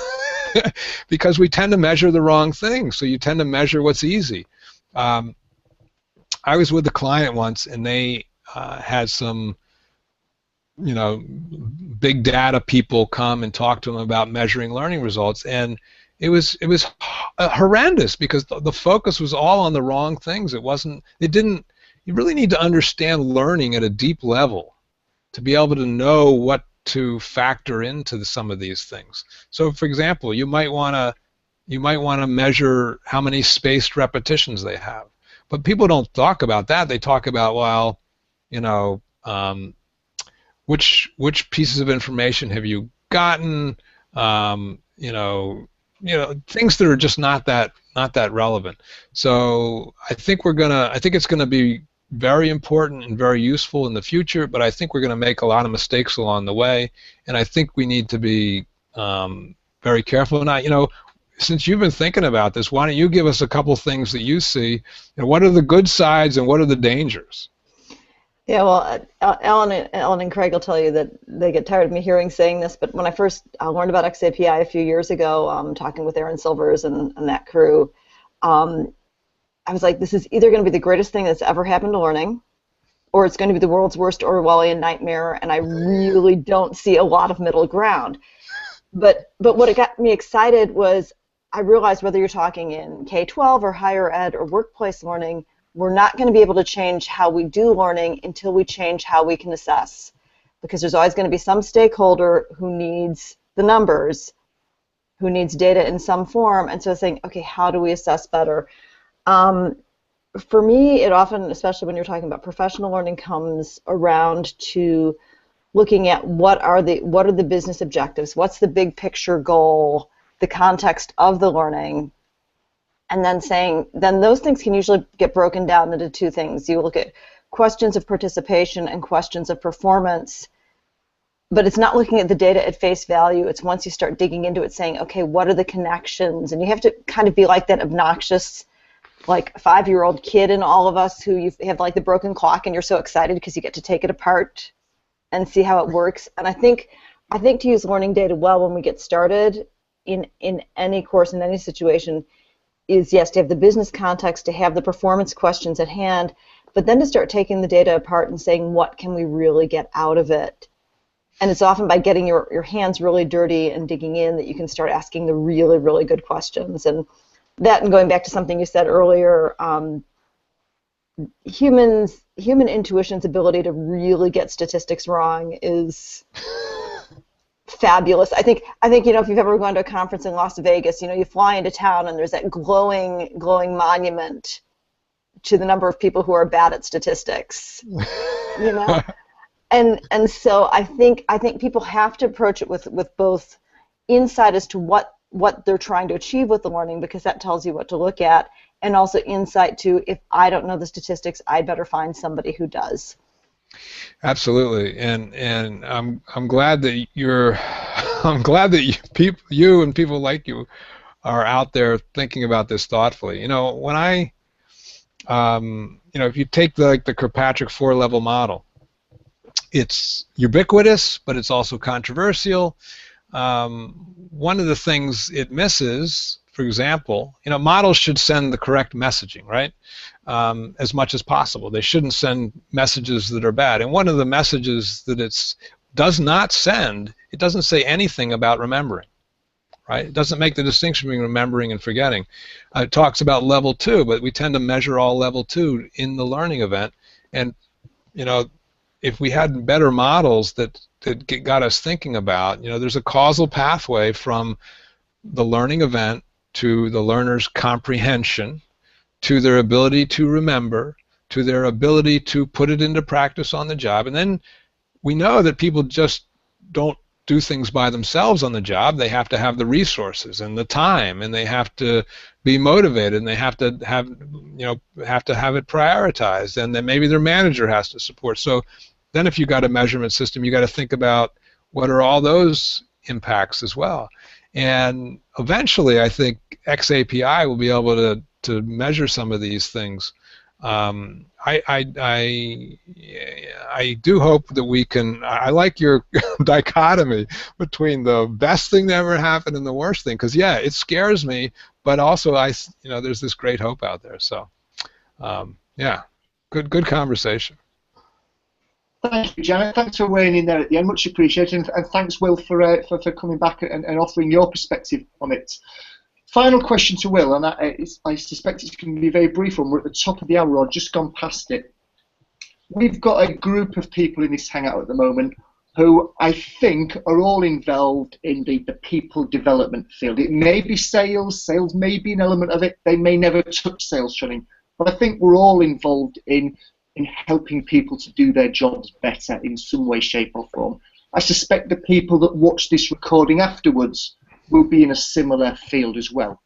because we tend to measure the wrong thing. So you tend to measure what's easy. I was with a client once, and they had some, big data people come and talk to them about measuring learning results, and it was horrendous because the focus was all on the wrong things. You really need to understand learning at a deep level to be able to know what to factor into some of these things. So, for example, you might want to measure how many spaced repetitions they have, but people don't talk about that. They talk about, well, which pieces of information have you gotten? Things that are just not that relevant. So I think it's gonna be very important and very useful in the future, but I think we're gonna make a lot of mistakes along the way, and I think we need to be very careful. And since you've been thinking about this, why don't you give us a couple things that you see, and what are the good sides and what are the dangers? Yeah, well, Alan and Craig will tell you that they get tired of me saying this, but when I first learned about XAPI a few years ago, talking with Aaron Silvers and that crew, I was like, this is either going to be the greatest thing that's ever happened to learning, or it's going to be the world's worst Orwellian nightmare, and I really don't see a lot of middle ground. But what got me excited was I realized whether you're talking in K-12 or higher ed or workplace learning, we're not going to be able to change how we do learning until we change how we can assess, because there's always going to be some stakeholder who needs the numbers, who needs data in some form, and so saying, okay, how do we assess better? For me, it often, especially when you're talking about professional learning, comes around to looking at what are the business objectives, what's the big picture goal, the context of the learning, and then those things can usually get broken down into two things. You look at questions of participation and questions of performance, but it's not looking at the data at face value. It's once you start digging into it saying, okay, what are the connections? And you have to kind of be like that obnoxious, like 5-year-old kid in all of us who you have like the broken clock and you're so excited because you get to take it apart and see how it works. And I think to use learning data well when we get started in any course, in any situation, is yes, to have the business context, to have the performance questions at hand, but then to start taking the data apart and saying, what can we really get out of it? And it's often by getting your hands really dirty and digging in that you can start asking the really, really good questions. And that, and going back to something you said earlier, human intuition's ability to really get statistics wrong is fabulous. I think if you've ever gone to a conference in Las Vegas, you fly into town and there's that glowing monument to the number of people who are bad at statistics. And so I think people have to approach it with both insight as to what they're trying to achieve with the learning, because that tells you what to look at, and also insight to, if I don't know the statistics, I'd better find somebody who does. Absolutely, and I'm glad that you and people like you are out there thinking about this thoughtfully. When I, if you take the Kirkpatrick 4-level model, it's ubiquitous, but it's also controversial. One of the things it misses, for example, models should send the correct messaging, right? As much as possible. They shouldn't send messages that are bad. And one of the messages that it does not send, it doesn't say anything about remembering, right? It doesn't make the distinction between remembering and forgetting. It talks about level 2, but we tend to measure all level 2 in the learning event. And if we had better models that got us thinking about, there's a causal pathway from the learning event to the learner's comprehension, to their ability to remember, to their ability to put it into practice on the job. And then we know that people just don't do things by themselves on the job. They have to have the resources and the time, and they have to be motivated, and they have to have it prioritized, and then maybe their manager has to support. So then if you've got a measurement system, you got to think about what are all those impacts as well. And eventually, I think XAPI will be able to measure some of these things. I do hope that we can. I like your dichotomy between the best thing that ever happened and the worst thing, because yeah, it scares me, but also there's this great hope out there. So yeah, good conversation. Thank you, Janet. Thanks for weighing in there at the end. Much appreciated, and thanks, Will, for coming back and offering your perspective on it. Final question to Will, and I suspect it's going to be a very brief one. We're at the top of the hour, or just gone past it. We've got a group of people in this Hangout at the moment who I think are all involved in the people development field. It may be sales may be an element of it. They may never touch sales training, but I think we're all involved in helping people to do their jobs better in some way, shape or form. I suspect the people that watch this recording afterwards will be in a similar field as well.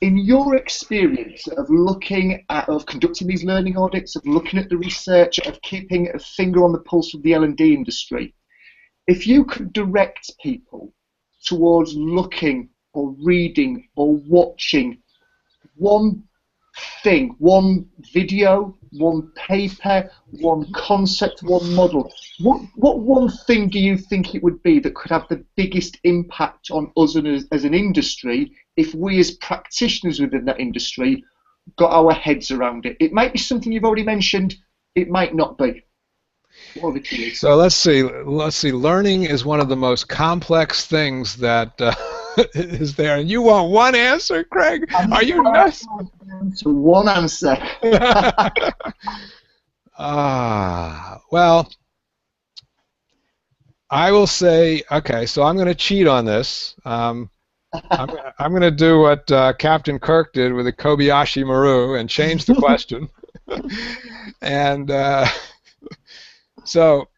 In your experience of conducting these learning audits, of looking at the research, of keeping a finger on the pulse of the L&D industry, if you could direct people towards looking or reading or watching one thing, one video, one paper, one concept, one model, what one thing do you think it would be that could have the biggest impact on us as an industry if we as practitioners within that industry got our heads around it? It might be something you've already mentioned, it might not be. So let's see. Learning is one of the most complex things that is there, and you want one answer, Craig? Are you nuts? One answer. Well, I will say, okay, so I'm going to cheat on this. I'm going to do what Captain Kirk did with the Kobayashi Maru and change the question. And so,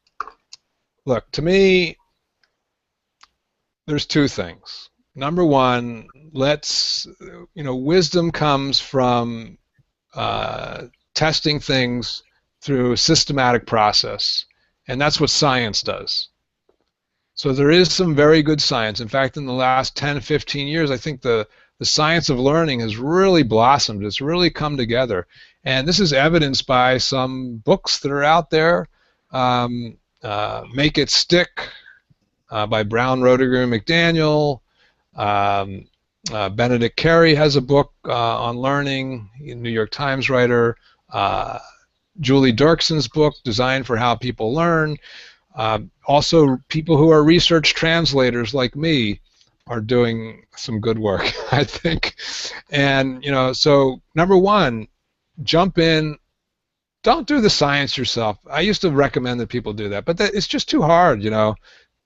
look, to me, there's two things. Number one, wisdom comes from testing things through a systematic process, and that's what science does. So there is some very good science. In fact, in the last 10, 15 years, I think the science of learning has really blossomed. It's really come together. And this is evidenced by some books that are out there. Make It Stick by Brown, Roediger, and McDaniel. Benedict Carey has a book on learning, New York Times writer. Julie Dirkson's book, Designed for How People Learn. Also, people who are research translators like me are doing some good work, I think. And, so number one, jump in. Don't do the science yourself. I used to recommend that people do that, but it's just too hard,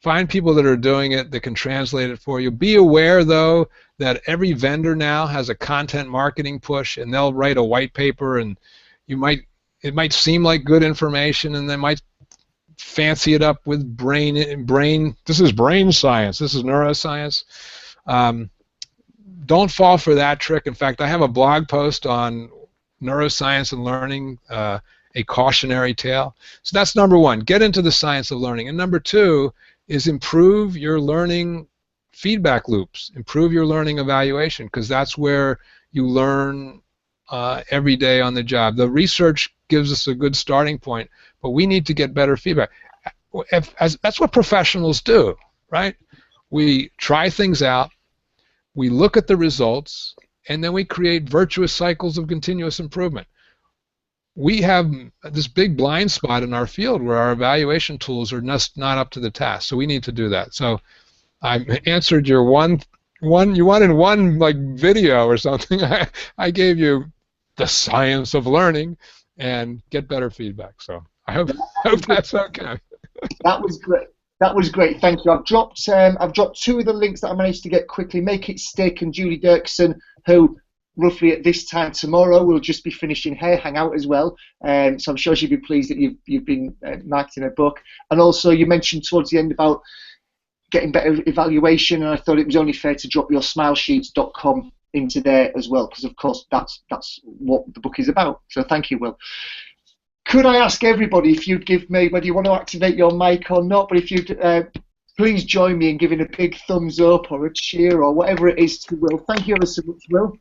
Find people that are doing it that can translate it for you. Be aware, though, that every vendor now has a content marketing push, and they'll write a white paper, and it might seem like good information, and they might fancy it up with brain. This is brain science. This is neuroscience. Don't fall for that trick. In fact, I have a blog post on neuroscience and learning, a cautionary tale. So that's number one. Get into the science of learning. And number two is improve your learning feedback loops. Improve your learning evaluation, because that's where you learn every day on the job. The research gives us a good starting point, but we need to get better feedback. That's what professionals do, right? We try things out, we look at the results, and then we create virtuous cycles of continuous improvement. We have this big blind spot in our field where our evaluation tools are just not up to the task, so we need to do that. So I answered your one you wanted one like video or something. I gave you the science of learning and get better feedback. So I hope that's okay. That was great. That was great. Thank you. I've dropped two of the links that I managed to get quickly. Make It Stick and Julie Dirksen, who roughly at this time tomorrow will just be finishing her Hangout as well. So I'm sure she'll be pleased that you've been marketing her book. And also you mentioned towards the end about getting better evaluation, and I thought it was only fair to drop your smilesheets.com into there as well, because of course that's what the book is about. So thank you, Will. Could I ask everybody if you'd give me, whether you want to activate your mic or not, but if you'd please join me in giving a big thumbs up or a cheer or whatever it is to Will. Thank you ever so much, Will.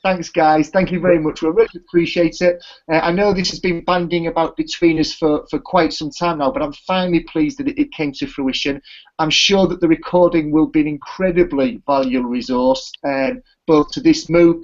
Thanks, guys. Thank you very much. We really appreciate it. I know this has been banding about between us for quite some time now, but I'm finally pleased that it came to fruition. I'm sure that the recording will be an incredibly valuable resource, both to this MOOC,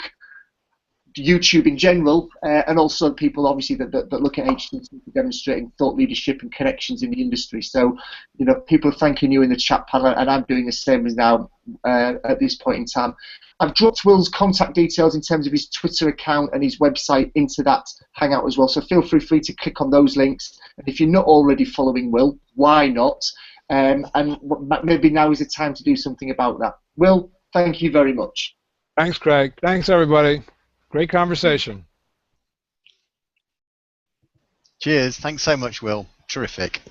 YouTube in general, and also people obviously that look at HTT for demonstrating thought leadership and connections in the industry. So, you know, people are thanking you in the chat panel, and I'm doing the same as now at this point in time. I've dropped Will's contact details in terms of his Twitter account and his website into that Hangout as well, so feel free to click on those links. And if you're not already following Will, why not? And maybe now is the time to do something about that. Will, thank you very much. Thanks, Craig. Thanks, everybody. Great conversation. Cheers. Thanks so much, Will. Terrific.